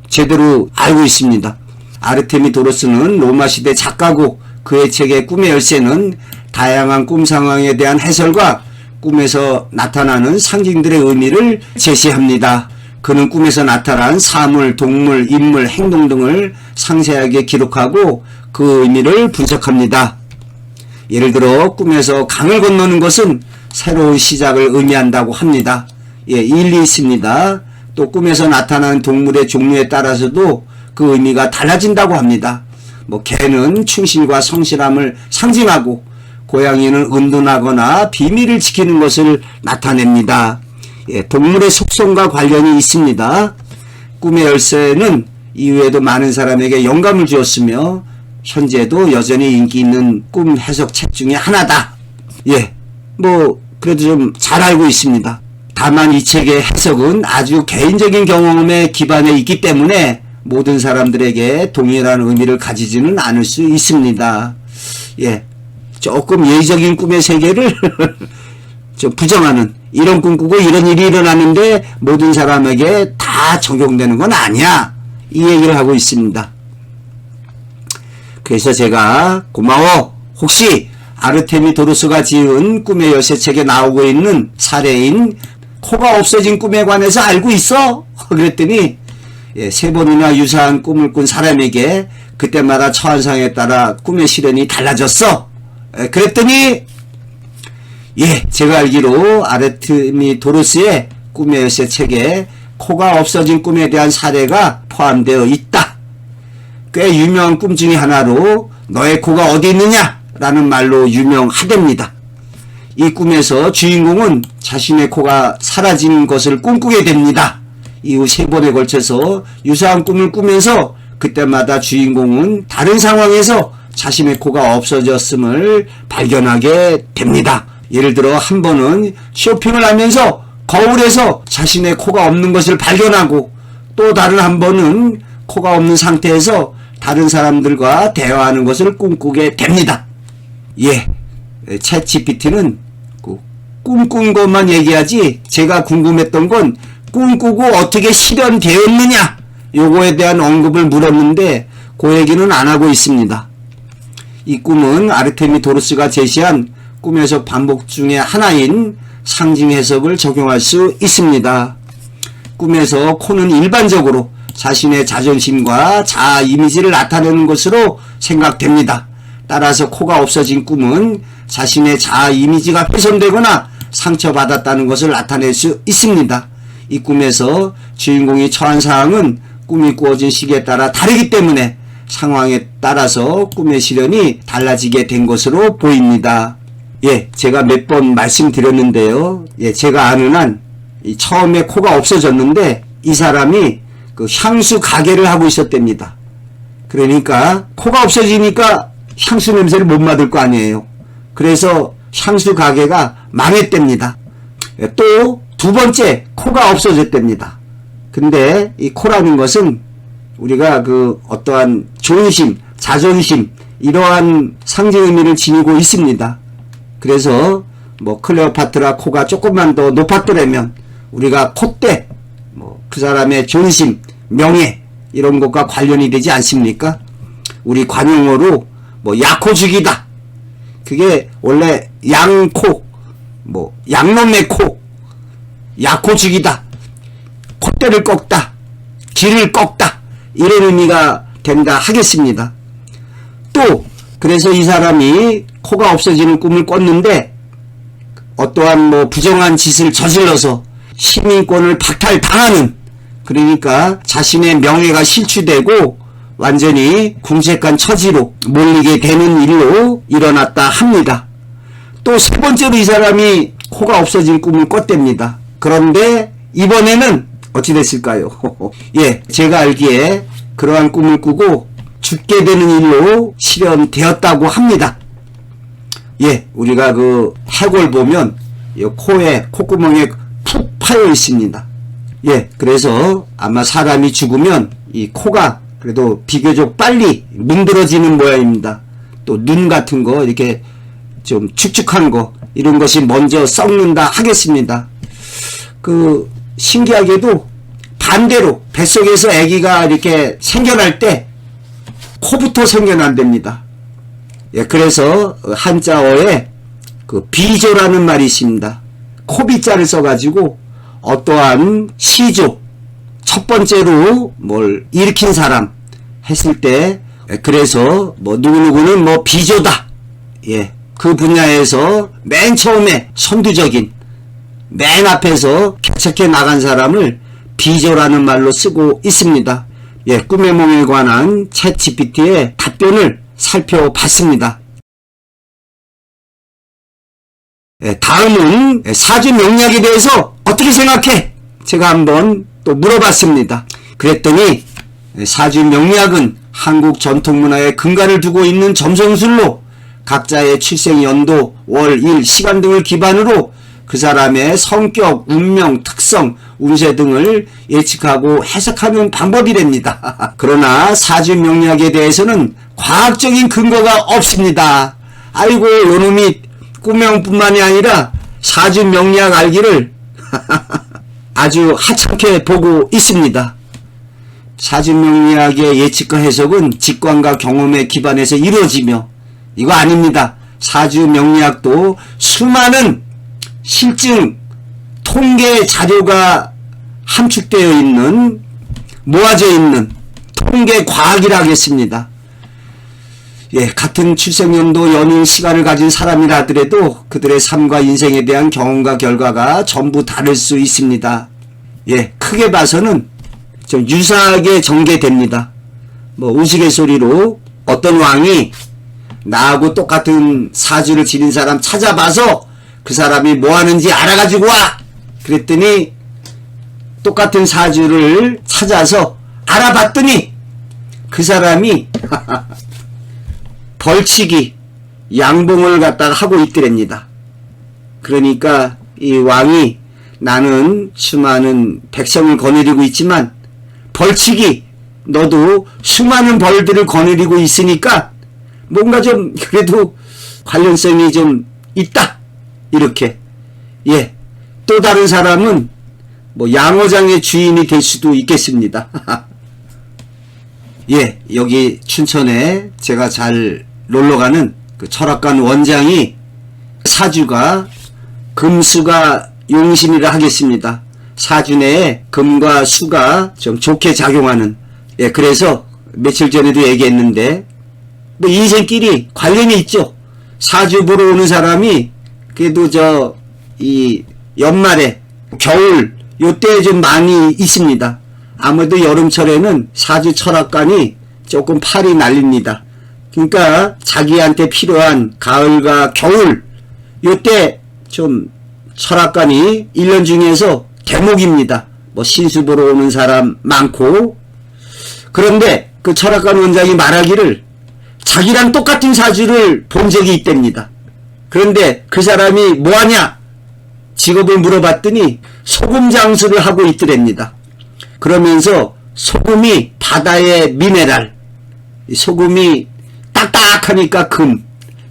제대로 알고 있습니다. 아르테미도로스는 로마 시대 작가고 그의 책의 꿈의 열쇠는 다양한 꿈 상황에 대한 해설과 꿈에서 나타나는 상징들의 의미를 제시합니다. 그는 꿈에서 나타난 사물, 동물, 인물, 행동 등을 상세하게 기록하고 그 의미를 분석합니다. 예를 들어 꿈에서 강을 건너는 것은 새로운 시작을 의미한다고 합니다. 일리 있습니다. 또 꿈에서 나타나는 동물의 종류에 따라서도 그 의미가 달라진다고 합니다. 개는 충실과 성실함을 상징하고 고양이는 은둔하거나 비밀을 지키는 것을 나타냅니다. 동물의 속성과 관련이 있습니다. 꿈의 열쇠는 이후에도 많은 사람에게 영감을 주었으며 현재도 여전히 인기 있는 꿈 해석 책 중에 하나다. 그래도 좀 잘 알고 있습니다. 다만 이 책의 해석은 아주 개인적인 경험에 기반해 있기 때문에 모든 사람들에게 동일한 의미를 가지지는 않을 수 있습니다. 조금 예의적인 꿈의 세계를 좀 부정하는, 이런 꿈 꾸고 이런 일이 일어나는데 모든 사람에게 다 적용되는 건 아니야, 이 얘기를 하고 있습니다. 그래서 제가 고마워, 혹시 아르테미도로스가 지은 꿈의 열쇠책에 나오고 있는 사례인 코가 없어진 꿈에 관해서 알고 있어? 그랬더니 3번이나 유사한 꿈을 꾼 사람에게 그때마다 처한상에 따라 꿈의 실현이 달라졌어. 그랬더니 제가 알기로 아르테미도로스의 꿈의 열쇠 책에 코가 없어진 꿈에 대한 사례가 포함되어 있다. 꽤 유명한 꿈 중에 하나로 너의 코가 어디 있느냐? 라는 말로 유명하답니다. 이 꿈에서 주인공은 자신의 코가 사라진 것을 꿈꾸게 됩니다. 이후 3번에 걸쳐서 유사한 꿈을 꾸면서 그때마다 주인공은 다른 상황에서 자신의 코가 없어졌음을 발견하게 됩니다. 예를 들어 한 번은 쇼핑을 하면서 거울에서 자신의 코가 없는 것을 발견하고, 또 다른 한 번은 코가 없는 상태에서 다른 사람들과 대화하는 것을 꿈꾸게 됩니다. 챗GPT는 꿈꾼 것만 얘기하지 제가 궁금했던 건 꿈꾸고 어떻게 실현되었느냐, 요거에 대한 언급을 물었는데 그 얘기는 안 하고 있습니다. 이 꿈은 아르테미도로스가 제시한 꿈에서 반복 중에 하나인 상징 해석을 적용할 수 있습니다. 꿈에서 코는 일반적으로 자신의 자존심과 자아 이미지를 나타내는 것으로 생각됩니다. 따라서 코가 없어진 꿈은 자신의 자아 이미지가 훼손되거나 상처받았다는 것을 나타낼 수 있습니다. 이 꿈에서 주인공이 처한 사항은 꿈이 꾸어진 시기에 따라 다르기 때문에 상황에 따라서 꿈의 실현이 달라지게 된 것으로 보입니다. 제가 몇 번 말씀드렸는데요. 제가 아는 한 처음에 코가 없어졌는데 이 사람이 그 향수 가게를 하고 있었답니다. 그러니까 코가 없어지니까 향수 냄새를 못 맡을 거 아니에요. 그래서 향수 가게가 망했답니다. 또 2번째 코가 없어졌답니다. 근데 이 코라는 것은 우리가 그 어떠한 존심, 자존심, 이러한 상징 의미를 지니고 있습니다. 그래서 클레오파트라 코가 조금만 더 높았더라면 우리가 콧대, 그 사람의 존심, 명예, 이런 것과 관련이 되지 않습니까? 우리 관용어로 약코 죽이다, 그게 원래 양코, 양놈의 코, 약코 죽이다, 콧대를 꺾다, 귀를 꺾다, 이런 의미가 된다 하겠습니다. 또 그래서 이 사람이 코가 없어지는 꿈을 꿨는데 어떠한 부정한 짓을 저질러서 시민권을 박탈당하는, 그러니까 자신의 명예가 실추되고 완전히 궁색한 처지로 몰리게 되는 일로 일어났다 합니다. 또 3번째로 이 사람이 코가 없어진 꿈을 꿨답니다. 그런데 이번에는 어찌 됐을까요? 제가 알기에 그러한 꿈을 꾸고 죽게 되는 일로 실현되었다고 합니다. 우리가 그 해골 보면 코에, 콧구멍에 푹 파여 있습니다. 그래서 아마 사람이 죽으면 이 코가 그래도 비교적 빨리 문드러지는 모양입니다. 또 눈 같은 거, 이렇게 좀 축축한 거, 이런 것이 먼저 썩는다 하겠습니다. 신기하게도 반대로 뱃속에서 아기가 이렇게 생겨날 때 코부터 생겨난답니다. 예, 그래서 한자어에 비조라는 말이 있습니다. 코비자를 써가지고 어떠한 시조, 첫 번째로 뭘 일으킨 사람 했을 때, 그래서 누구누구는 비조다. 예, 그 분야에서 맨 처음에 선두적인 맨 앞에서 개척해 나간 사람을 비조라는 말로 쓰고 있습니다. 예, 꿈의 몽에 관한 챗GPT의 답변을 살펴봤습니다. 예, 다음은 사주 명리학에 대해서 어떻게 생각해? 제가 한번 또 물어봤습니다. 그랬더니 사주 명리학은 한국 전통문화에 근간을 두고 있는 점성술로 각자의 출생 연도, 월, 일, 시간 등을 기반으로 그 사람의 성격, 운명, 특성, 운세 등을 예측하고 해석하는 방법이랍니다. 그러나 사주 명리학에 대해서는 과학적인 근거가 없습니다. 아이고, 요놈이 꿈명뿐만이 아니라 사주 명리학 알기를 아주 하찮게 보고 있습니다. 사주 명리학의 예측과 해석은 직관과 경험에 기반해서 이루어지며, 이거 아닙니다. 사주 명리학도 수많은 실증, 통계 자료가 함축되어 있는, 모아져 있는 통계 과학이라 하겠습니다. 예, 같은 출생연도, 연일, 시간을 가진 사람이라 하더라도 그들의 삶과 인생에 대한 경험과 결과가 전부 다를 수 있습니다. 예, 크게 봐서는 좀 유사하게 전개됩니다. 우스갯소리로 어떤 왕이 나하고 똑같은 사주를 지닌 사람 찾아봐서 그 사람이 뭐 하는지 알아가지고 와! 그랬더니 똑같은 사주를 찾아서 알아봤더니 그 사람이 벌치기, 양봉을 갖다가 하고 있더랍니다. 그러니까 이 왕이 나는 수많은 백성을 거느리고 있지만 벌치기, 너도 수많은 벌들을 거느리고 있으니까 뭔가 좀 그래도 관련성이 좀 있다. 이렇게. 예. 또 다른 사람은 양어장의 주인이 될 수도 있겠습니다. 예. 여기 춘천에 제가 잘 놀러가는 그 철학관 원장이 사주가 금수가 용신이라 하겠습니다. 사주 내에 금과 수가 좀 좋게 작용하는. 예. 그래서 며칠 전에도 얘기했는데 인생끼리 관련이 있죠. 사주 보러 오는 사람이 그래도 이 연말에 겨울 요때 좀 많이 있습니다. 아무래도 여름철에는 사주 철학관이 조금 팔이 날립니다. 그러니까 자기한테 필요한 가을과 겨울 요때 좀 철학관이 1년 중에서 대목입니다. 신수 보러 오는 사람 많고. 그런데 그 철학관 원장이 말하기를 자기랑 똑같은 사주를 본 적이 있답니다. 그런데 그 사람이 뭐하냐? 직업을 물어봤더니 소금 장수를 하고 있더랍니다. 그러면서 소금이 바다의 미네랄, 소금이 딱딱하니까 금,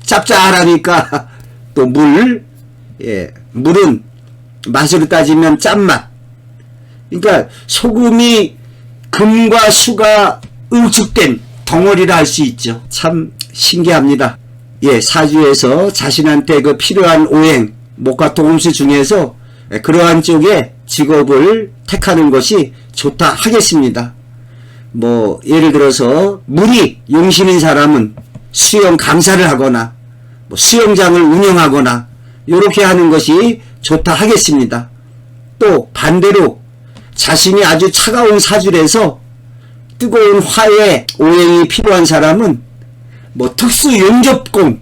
짭짤하니까 또 물, 예, 물은 맛으로 따지면 짠맛. 그러니까 소금이 금과 수가 응축된 덩어리라 할 수 있죠. 참 신기합니다. 예, 사주에서 자신한테 그 필요한 오행, 목과 토금수 중에서 그러한 쪽에 직업을 택하는 것이 좋다 하겠습니다. 예를 들어서 물이 용신인 사람은 수영 강사를 하거나 수영장을 운영하거나 이렇게 하는 것이 좋다 하겠습니다. 또 반대로 자신이 아주 차가운 사주라서 뜨거운 화의 오행이 필요한 사람은 특수 용접공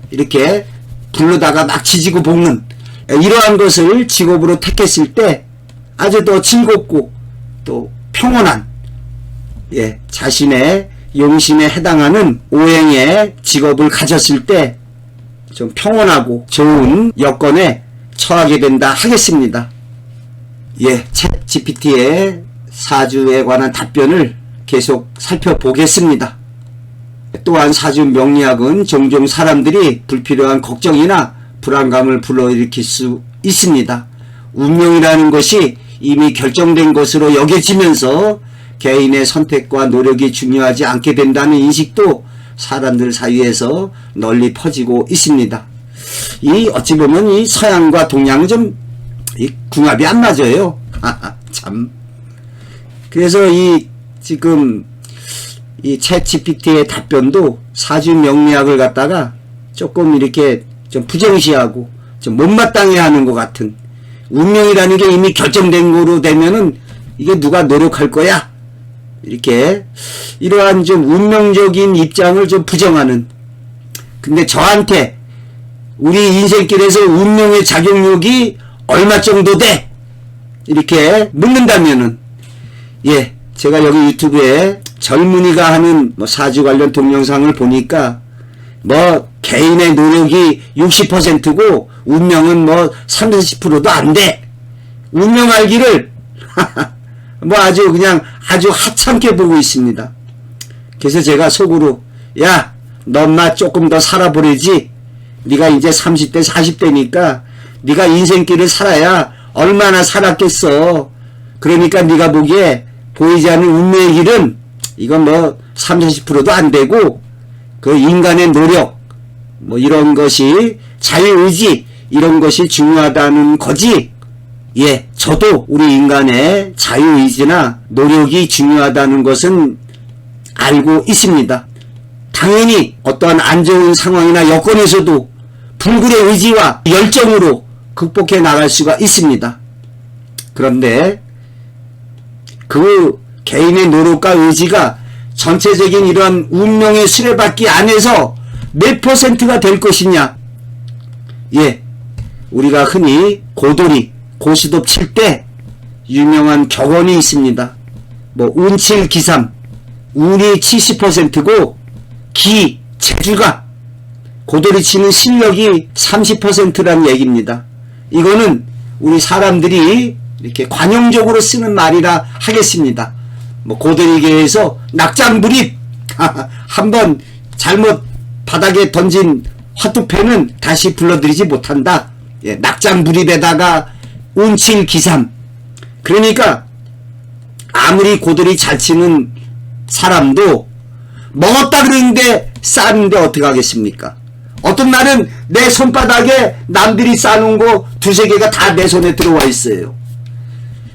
이렇게 불러다가 막 지지고 볶는 이러한 것을 직업으로 택했을 때 아주 더 즐겁고 또 평온한, 예, 자신의 용신에 해당하는 오행의 직업을 가졌을 때 좀 평온하고 좋은 여건에 처하게 된다 하겠습니다. 예, 챗 GPT의 사주에 관한 답변을 계속 살펴보겠습니다. 또한 사주 명리학은 종종 사람들이 불필요한 걱정이나 불안감을 불러일으킬 수 있습니다. 운명이라는 것이 이미 결정된 것으로 여겨지면서 개인의 선택과 노력이 중요하지 않게 된다는 인식도 사람들 사이에서 널리 퍼지고 있습니다. 어찌 보면 이 서양과 동양은 좀 궁합이 안 맞아요. 참. 그래서 지금 챗 GPT의 답변도 사주 명리학을 갖다가 조금 이렇게 좀 부정시하고 좀 못마땅해 하는 것 같은, 운명이라는 게 이미 결정된 거로 되면은 이게 누가 노력할 거야? 이렇게 이러한 좀 운명적인 입장을 좀 부정하는. 근데 저한테 우리 인생길에서 운명의 작용력이 얼마 정도 돼? 이렇게 묻는다면은, 예, 제가 여기 유튜브에 젊은이가 하는 사주 관련 동영상을 보니까 개인의 노력이 60%고 운명은 30~40%도 안 돼. 운명 알기를 아주 그냥 아주 하찮게 보고 있습니다. 그래서 제가 속으로, 야, 너 엄마 조금 더 살아보려지. 네가 이제 30대 40대니까 네가 인생길을 살아야 얼마나 살았겠어. 그러니까 네가 보기에 보이지 않는 운명의 길은 이건 30~40%도 안 되고, 그 인간의 노력 이런 것이, 자유의지 이런 것이 중요하다는 거지. 예, 저도 우리 인간의 자유의지나 노력이 중요하다는 것은 알고 있습니다. 당연히 어떠한 안 좋은 상황이나 여건에서도 불굴의 의지와 열정으로 극복해 나갈 수가 있습니다. 그런데 그 개인의 노력과 의지가 전체적인 이러한 운명의 수레바퀴 안에서 몇 %가 될 것이냐. 예, 우리가 흔히 고돌이, 고시톱 칠 때 유명한 격언이 있습니다. 운칠기삼, 운이 70%고 재주가, 고돌이 치는 실력이 30%라는 얘기입니다. 이거는 우리 사람들이 이렇게 관용적으로 쓰는 말이라 하겠습니다. 고돌이계에서 낙장불입, 한번 잘못 바닥에 던진 화투패는 다시 불러들이지 못한다. 예, 낙장불입에다가 운칠기삼. 그러니까 아무리 고돌이 잘 치는 사람도 먹었다 그러는데 싸는데 어떻게 하겠습니까? 어떤 날은 내 손바닥에 남들이 싸놓은 거 2~3개가 다 내 손에 들어와 있어요.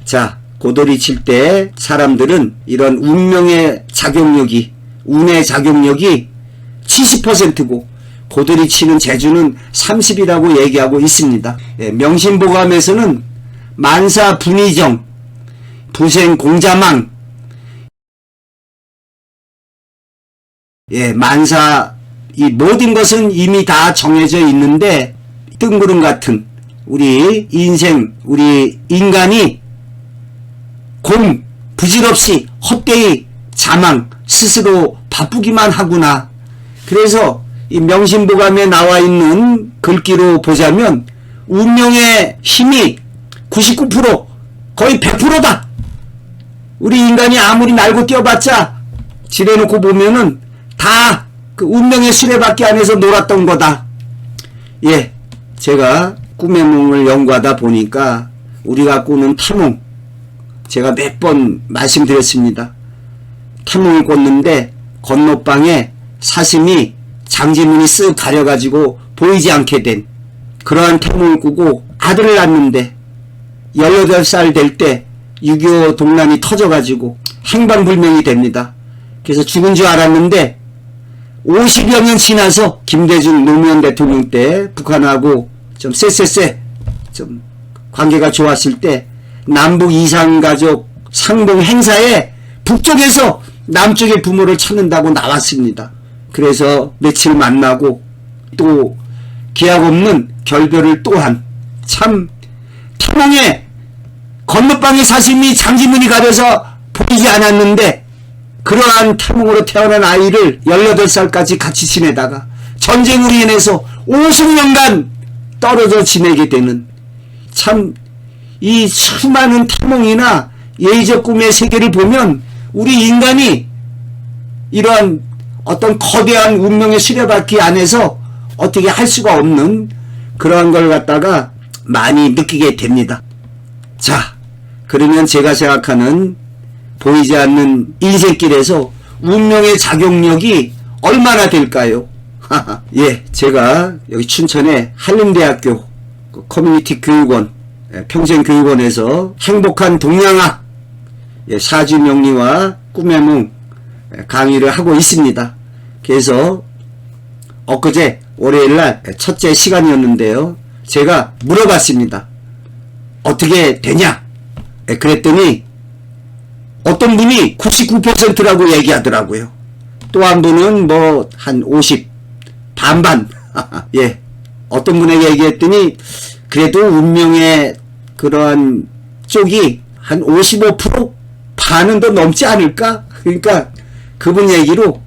자, 고돌이 칠 때 사람들은 이런 운명의 작용력이, 운의 작용력이 70%고 고돌이 치는 재주는 30이라고 얘기하고 있습니다. 예, 명심보감에서는 만사 분의정, 부생 공자망, 예, 만사, 이 모든 것은 이미 다 정해져 있는데 뜬구름 같은 우리 인생, 우리 인간이 부질없이 헛되이 자망, 스스로 바쁘기만 하구나. 그래서 이 명심보감에 나와 있는 글귀로 보자면 운명의 힘이 99%, 거의 100%다. 우리 인간이 아무리 날고 뛰어봤자 지레놓고 보면은 다 그 운명의 수레바퀴 안에서 놀았던 거다. 예, 제가 꿈의夢을 연구하다 보니까 우리가 꾸는 태몽, 제가 몇 번 말씀드렸습니다. 태몽을 꿨는데 건너방에 사슴이 장지문이 쓱 가려가지고 보이지 않게 된 그러한 태몽을 꾸고 아들을 낳는데 18살 될 때 6.25 동란이 터져가지고 행방불명이 됩니다. 그래서 죽은 줄 알았는데 50여 년 지나서 김대중 노무현 대통령 때 북한하고 좀 쎄쎄쎄 좀 관계가 좋았을 때 남북 이산가족 상봉 행사에 북쪽에서 남쪽의 부모를 찾는다고 나왔습니다. 그래서 며칠 만나고 또 기약 없는 결별을 또한, 참 태몽에 건너방에 사슴이 장지문이 가려서 보이지 않았는데 그러한 태몽으로 태어난 아이를 18살까지 같이 지내다가 전쟁으로 인해서 50년간 떨어져 지내게 되는, 참 이 수많은 태몽이나 예의적 꿈의 세계를 보면 우리 인간이 이러한 어떤 거대한 운명의 수레바퀴 안에서 어떻게 할 수가 없는 그러한 걸 갖다가 많이 느끼게 됩니다. 자, 그러면 제가 생각하는 보이지 않는 인생길에서 운명의 작용력이 얼마나 될까요? 예, 제가 여기 춘천의 한림대학교 커뮤니티 교육원, 평생교육원에서 행복한 동양학 사주 명리와 꿈의 몽 강의를 하고 있습니다. 그래서 엊그제 월요일날 첫째 시간이었는데요. 제가 물어봤습니다. 어떻게 되냐? 그랬더니 어떤 분이 99%라고 얘기하더라고요. 또 한 분은 뭐 한 50, 반반. 예, 어떤 분에게 얘기했더니 그래도 운명의 그러한 쪽이 한 55%? 반은 더 넘지 않을까? 그러니까 그분 얘기로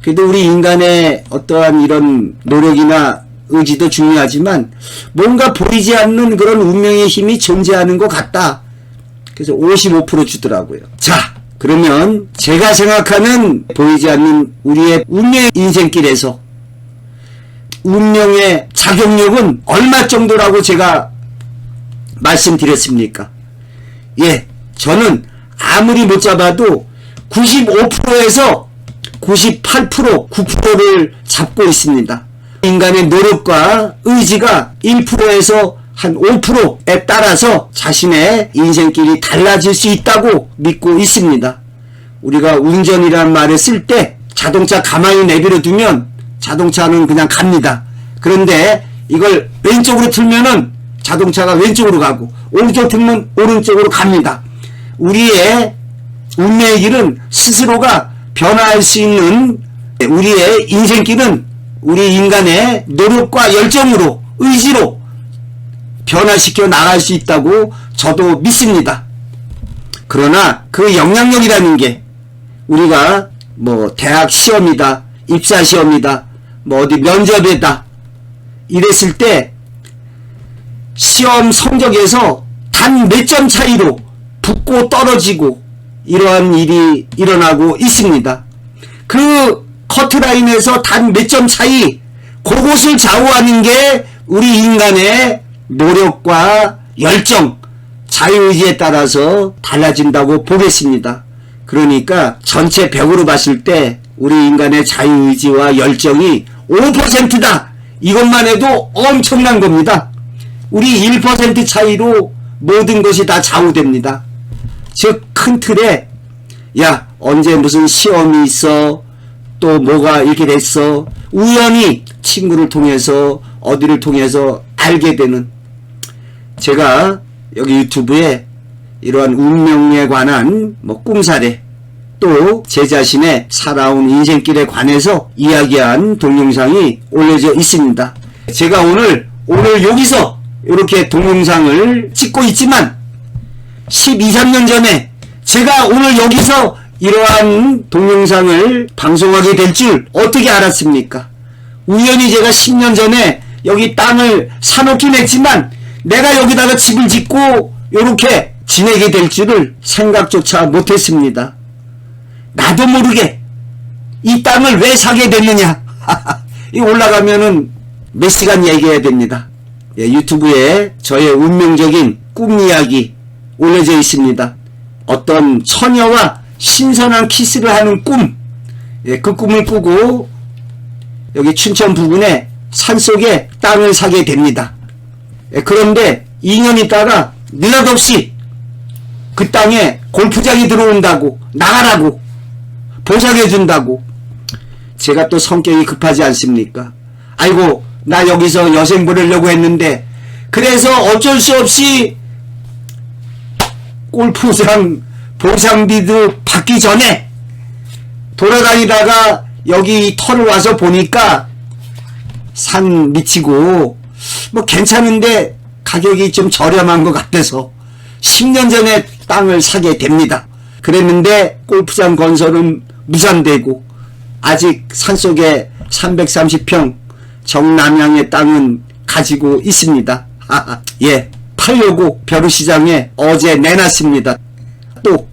그래도 우리 인간의 어떠한 이런 노력이나 의지도 중요하지만 뭔가 보이지 않는 그런 운명의 힘이 존재하는 것 같다. 그래서 55% 주더라고요. 자, 그러면 제가 생각하는 보이지 않는 우리의 운명의 인생길에서 운명의 작용력은 얼마 정도라고 제가 말씀드렸습니까? 예, 저는 아무리 못 잡아도 95%에서 98%, 9%를 잡고 있습니다. 인간의 노력과 의지가 1%에서 한 5%에 따라서 자신의 인생길이 달라질 수 있다고 믿고 있습니다. 우리가 운전이라는 말을 쓸 때 자동차 가만히 내버려 두면 자동차는 그냥 갑니다. 그런데 이걸 왼쪽으로 틀면은 자동차가 왼쪽으로 가고 오른쪽 틀면 오른쪽으로 갑니다. 우리의 운명의 길은 스스로가 변화할 수 있는 우리의 인생길은 우리 인간의 노력과 열정으로 의지로 변화시켜 나갈 수 있다고 저도 믿습니다. 그러나 그 영향력이라는 게 우리가 뭐 대학 시험이다, 입사 시험이다, 뭐 어디 면접이다 이랬을 때 시험 성적에서 단 몇 점 차이로 붙고 떨어지고 이러한 일이 일어나고 있습니다. 그 커트라인에서 단 몇 점 차이 그것을 좌우하는 게 우리 인간의 노력과 열정, 자유의지에 따라서 달라진다고 보겠습니다. 그러니까 전체 100으로 봤을 때 우리 인간의 자유의지와 열정이 5%다. 이것만 해도 엄청난 겁니다. 우리 1% 차이로 모든 것이 다 좌우됩니다. 즉 큰 틀에 야 언제 무슨 시험이 있어 또 뭐가 이렇게 됐어 우연히 친구를 통해서 어디를 통해서 알게 되는 제가 여기 유튜브에 이러한 운명에 관한 뭐 꿈사례 또 제 자신의 살아온 인생길에 관해서 이야기한 동영상이 올려져 있습니다. 제가 오늘 여기서 이렇게 동영상을 찍고 있지만 12, 13년 전에 제가 오늘 여기서 이러한 동영상을 방송하게 될 줄 어떻게 알았습니까? 우연히 제가 10년 전에 여기 땅을 사놓긴 했지만 내가 여기다가 집을 짓고 이렇게 지내게 될 줄을 생각조차 못했습니다. 나도 모르게 이 땅을 왜 사게 됐느냐 이 올라가면은 몇 시간 얘기해야 됩니다. 예, 유튜브에 저의 운명적인 꿈 이야기 올려져 있습니다. 어떤 처녀와 신선한 키스를 하는 꿈, 예, 그 꿈을 꾸고 여기 춘천 부근에 산속에 땅을 사게 됩니다. 예, 그런데 2년 있다가 느닷없이 그 땅에 골프장이 들어온다고 나가라고 보상해준다고. 제가 또 성격이 급하지 않습니까? 아이고 나 여기서 여생 부르려고 했는데 그래서 어쩔 수 없이 골프장 보상비도 받기 전에 돌아다니다가 여기 터를 와서 보니까 산 미치고 뭐 괜찮은데 가격이 좀 저렴한 것 같아서 10년 전에 땅을 사게 됩니다. 그랬는데 골프장 건설은 무산되고 아직 산속에 330평 정남향의 땅은 가지고 있습니다. 예, 팔려고 벼루시장에 어제 내놨습니다. 또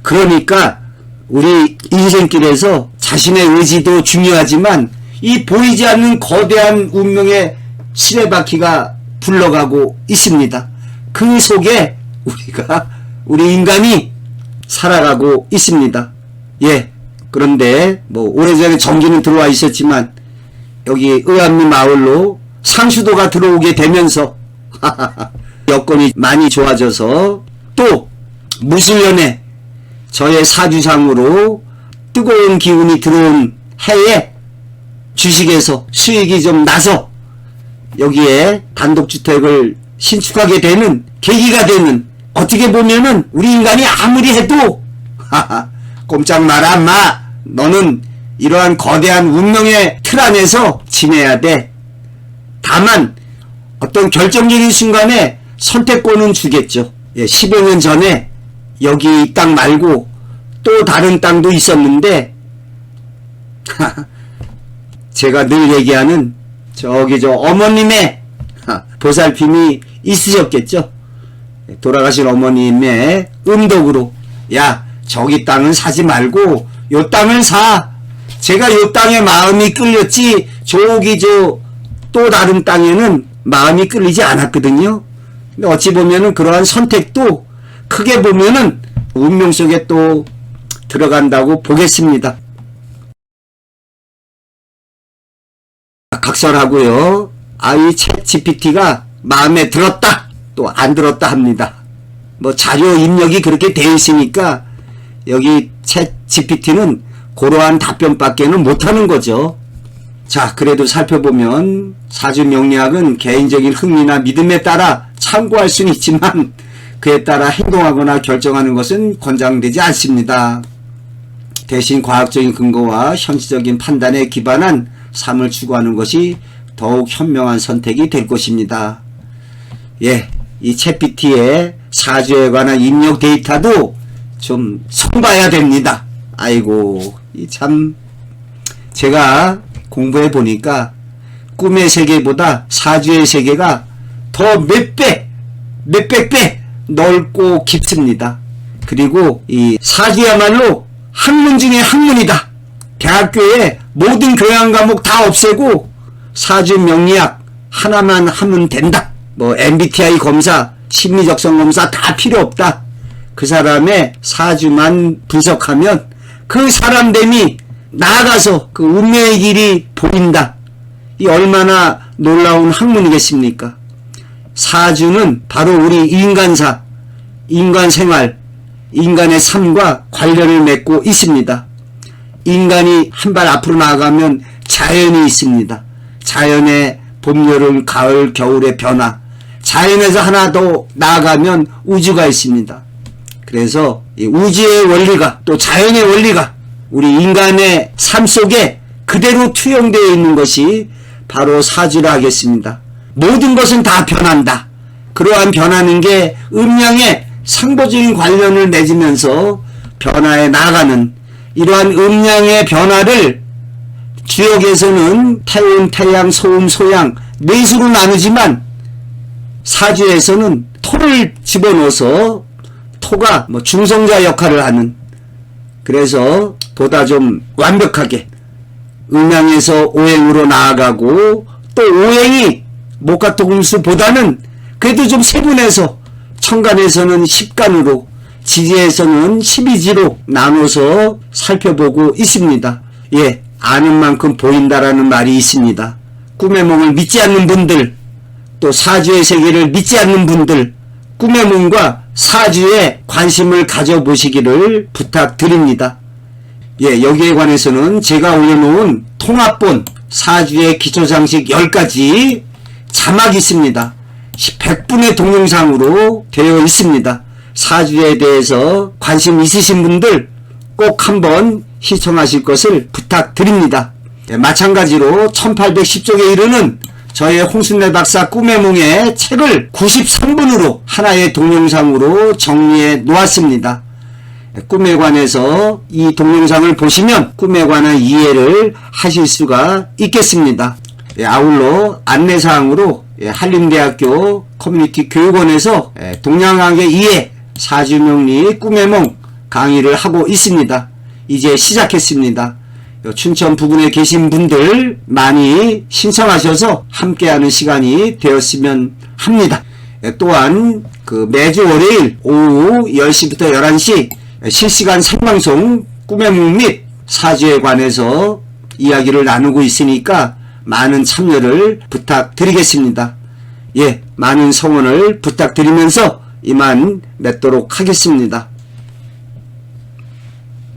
그러니까 우리 인생길에서 자신의 의지도 중요하지만 이 보이지 않는 거대한 운명의 시래바퀴가 굴러가고 있습니다. 그 속에 우리 인간이 살아가고 있습니다. 예. 그런데 뭐 오래전에 전기는 들어와 있었지만 여기 의암리 마을로 상수도가 들어오게 되면서 여건이 많이 좋아져서 또 무술년에 저의 사주상으로 뜨거운 기운이 들어온 해에 주식에서 수익이 좀 나서 여기에 단독주택을 신축하게 되는 계기가 되는, 어떻게 보면은 우리 인간이 아무리 해도 꼼짝 마라 마, 너는 이러한 거대한 운명의 틀 안에서 지내야 돼. 다만 어떤 결정적인 순간에 선택권은 주겠죠. 예, 10여 년 전에 여기 이 땅 말고 또 다른 땅도 있었는데 제가 늘 얘기하는 저기 저 어머님의 보살핌이 있으셨겠죠. 돌아가신 어머님의 음덕으로, 야 저기 땅은 사지 말고 요 땅을 사. 제가 요 땅에 마음이 끌렸지 저기 저 또 다른 땅에는 마음이 끌리지 않았거든요. 근데 어찌 보면은 그러한 선택도 크게 보면은 운명 속에 또 들어간다고 보겠습니다. 각설하고요. 이 챗 GPT가 마음에 들었다 또 안 들었다 합니다. 뭐 자료 입력이 그렇게 돼 있으니까 여기 챗 GPT는 그러한 답변밖에는 못하는 거죠. 자, 그래도 살펴보면 사주 명리학은 개인적인 흥미나 믿음에 따라 참고할 수는 있지만 그에 따라 행동하거나 결정하는 것은 권장되지 않습니다. 대신 과학적인 근거와 현실적인 판단에 기반한 삶을 추구하는 것이 더욱 현명한 선택이 될 것입니다. 예, 이 챗GPT의 사주에 관한 입력 데이터도 좀 손봐야 됩니다. 아이고, 이 참 제가 공부해 보니까 꿈의 세계보다 사주의 세계가 더 몇백 배 넓고 깊습니다. 그리고 이 사주야말로 학문 중에 학문이다. 대학교에 모든 교양 과목 다 없애고 사주 명리학 하나만 하면 된다. 뭐 MBTI 검사, 심리적성 검사 다 필요 없다. 그 사람의 사주만 분석하면 그 사람됨이 나아가서 그 운명의 길이 보인다. 이 얼마나 놀라운 학문이겠습니까? 사주는 바로 우리 인간사, 인간생활, 인간의 삶과 관련을 맺고 있습니다. 인간이 한 발 앞으로 나아가면 자연이 있습니다. 자연의 봄, 여름, 가을, 겨울의 변화, 자연에서 하나 더 나아가면 우주가 있습니다. 그래서 이 우주의 원리가 또 자연의 원리가 우리 인간의 삶 속에 그대로 투영되어 있는 것이 바로 사주라 하겠습니다. 모든 것은 다 변한다. 그러한 변하는 게 음양의 상보적인 관련을 맺으면서 변화에 나아가는 이러한 음양의 변화를 주역에서는 태운, 태양, 소음, 소양 네 수로 나누지만 사주에서는 토를 집어넣어서 토가 뭐 중성자 역할을 하는, 그래서 보다 좀 완벽하게 음양에서 오행으로 나아가고 또 오행이 목화토금수보다는 그래도 좀 세분해서 천간에서는 10간으로 지지에서는 12지로 나눠서 살펴보고 있습니다. 예, 아는 만큼 보인다라는 말이 있습니다. 꿈의 몽을 믿지 않는 분들, 또 사주의 세계를 믿지 않는 분들, 꿈의 몽과 사주에 관심을 가져보시기를 부탁드립니다. 예, 여기에 관해서는 제가 올려놓은 통합본 사주의 기초상식 10가지 자막이 있습니다. 100분의 동영상으로 되어 있습니다. 사주에 대해서 관심 있으신 분들 꼭 한번 시청하실 것을 부탁드립니다. 예, 마찬가지로 1810쪽에 이르는 저의 홍순래 박사 꿈의 몽의 책을 93분으로 하나의 동영상으로 정리해 놓았습니다. 꿈에 관해서 이 동영상을 보시면 꿈에 관한 이해를 하실 수가 있겠습니다. 예, 아울러 안내사항으로 한림대학교 커뮤니티 교육원에서 동양학의 이해, 사주명리, 꿈의 몽 강의를 하고 있습니다. 이제 시작했습니다. 춘천 부근에 계신 분들 많이 신청하셔서 함께하는 시간이 되었으면 합니다. 또한 그 매주 월요일 오후 10시부터 11시 실시간 생방송 꿈의 문 및 사주에 관해서 이야기를 나누고 있으니까 많은 참여를 부탁드리겠습니다. 예, 많은 성원을 부탁드리면서 이만 맺도록 하겠습니다.